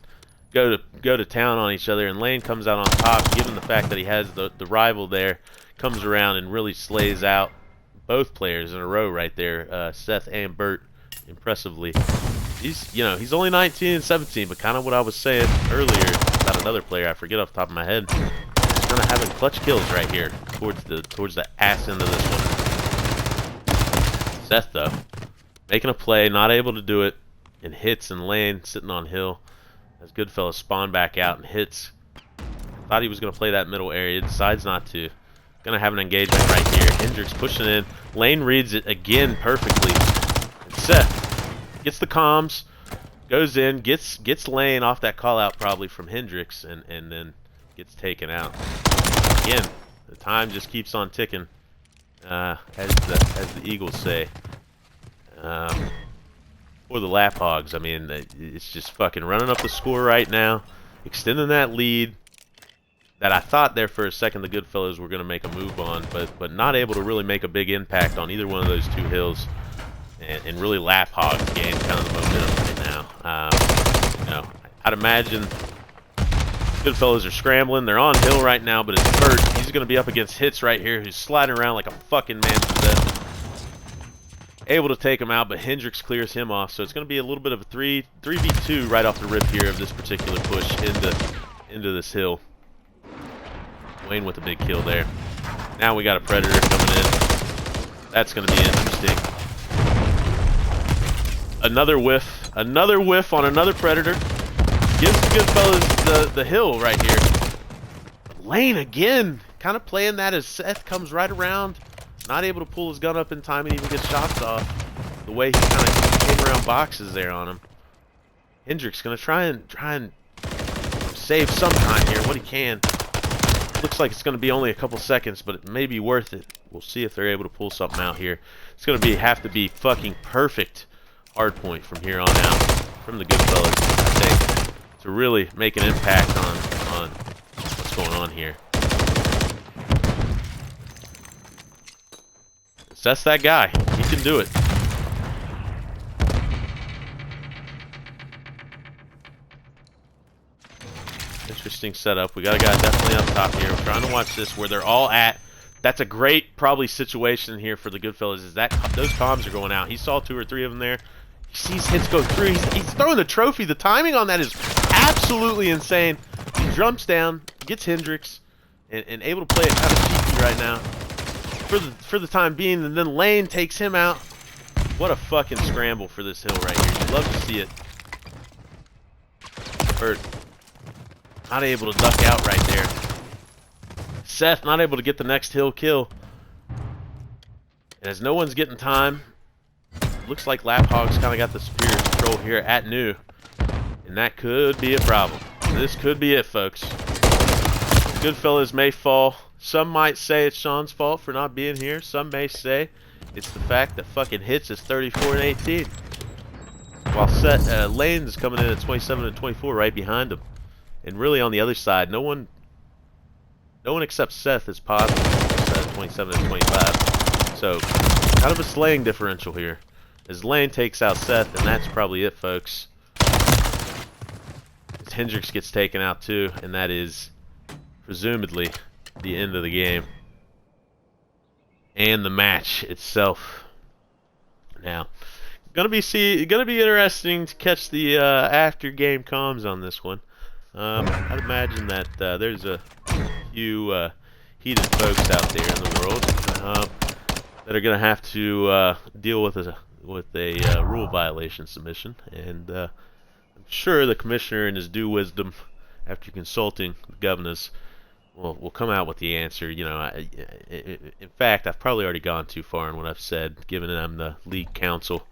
go to town on each other, and Lane comes out on top, given the fact that he has the rival there, comes around and really slays out both players in a row right there, Seth and Burt, impressively. He's only 19 and 17, but kind of what I was saying earlier about another player, I forget off the top of my head, he's kind of having clutch kills right here towards the ass end of this one. Seth though, making a play, not able to do it, and Hits and Lane sitting on hill as Goodfellas spawn back out, and Hits thought he was going to play that middle area, decides not to. Going to have an engagement right here. Hendrix pushing in. Lane reads it again perfectly. And Seth gets the comms, goes in, gets Lane off that call out probably from Hendrix, and then gets taken out. Again, the time just keeps on ticking, as the Eagles say. For the Lap Hogs, I mean, it's just fucking running up the score right now, extending that lead that I thought there for a second the Goodfellas were going to make a move on, but not able to really make a big impact on either one of those two hills, and really Lap Hogs gained kind of the momentum right now. You know, I'd imagine Goodfellas are scrambling. They're on hill right now, but it's Bert. He's going to be up against Hits right here, who's sliding around like a fucking man possessed. Able to take him out, but Hendricks clears him off, so it's going to be a little bit of a 3v2 right off the rip here of this particular push into this hill. Wayne with a big kill there. Now we got a Predator coming in. That's going to be interesting. Another whiff on another Predator. Gives the Goodfellas the hill right here. Lane again, kind of playing that as Seth comes right around. Not able to pull his gun up in time and even get shots off. The way he kind of came around boxes there on him. Hendricks gonna try and save some time here, what he can. Looks like it's gonna be only a couple seconds, but it may be worth it. We'll see if they're able to pull something out here. It's gonna have to be fucking perfect hard point from here on out from the Goodfellas, I think, to really make an impact on what's going on here. That's that guy. He can do it. Interesting setup. We got a guy definitely up top here. We're trying to watch this where they're all at. That's a great probably situation here for the Goodfellas. Is that those comms are going out. He saw 2 or 3 of them there. He sees Hits go through. He's throwing the trophy. The timing on that is absolutely insane. He jumps down, gets Hendricks, and able to play it kind of cheeky right now for the time being, and then Lane takes him out. What a fucking scramble for this hill right here. You'd love to see it. Bert not able to duck out right there. Seth not able to get the next hill kill. And as no one's getting time, looks like Lap Hogs kind of got the superior control here at New. And that could be a problem. This could be it, folks. Goodfellas may fall. Some might say it's Sean's fault for not being here. Some may say it's the fact that fucking Hits is 34-18. While Lane's coming in at 27-24 right behind him. And really on the other side, no one except Seth is positive. Seth 27-25. So kind of a slaying differential here. As Lane takes out Seth, and that's probably it, folks. As Hendricks gets taken out too, and that is presumably the end of the game and the match itself. Now, gonna be interesting to catch the after game comms on this one. I'd imagine that there's a few heated folks out there in the world that are gonna have to deal with a rule violation submission, and I'm sure the commissioner, in his due wisdom, after consulting the governors, will come out with the answer. You know, in fact, I've probably already gone too far in what I've said, given that I'm the league counsel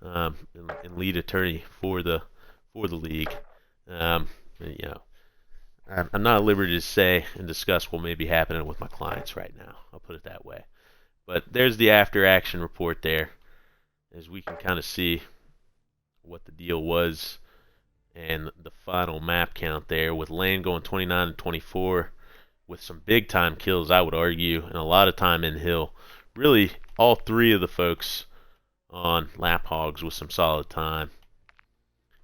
and lead attorney for the league. You know, I'm not at liberty to say and discuss what may be happening with my clients right now. I'll put it that way. But there's the after action report there, as we can kind of see what the deal was and the final map count there, with Lane going 29-24. With some big time kills, I would argue, and a lot of time in hill. Really, all 3 of the folks on Lap Hogs with some solid time.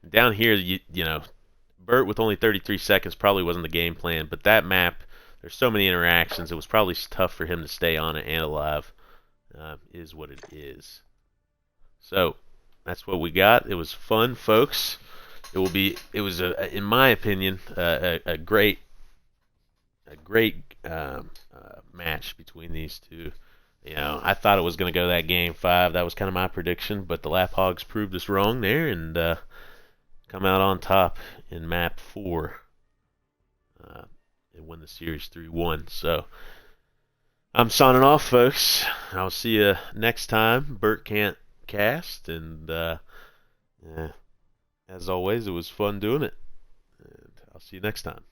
Down here, you know, Bert with only 33 seconds probably wasn't the game plan, but that map, there's so many interactions, it was probably tough for him to stay on it and alive. Is what it is. So, that's what we got. It was fun, folks. It was in my opinion, a great match between these two. You know, I thought it was going to go that game 5. That was kind of my prediction, but the Lap Hogs proved us wrong there and come out on top in map 4 and win the series 3-1. So I'm signing off, folks. I'll see you next time. Bert can't cast, and as always, it was fun doing it. And I'll see you next time.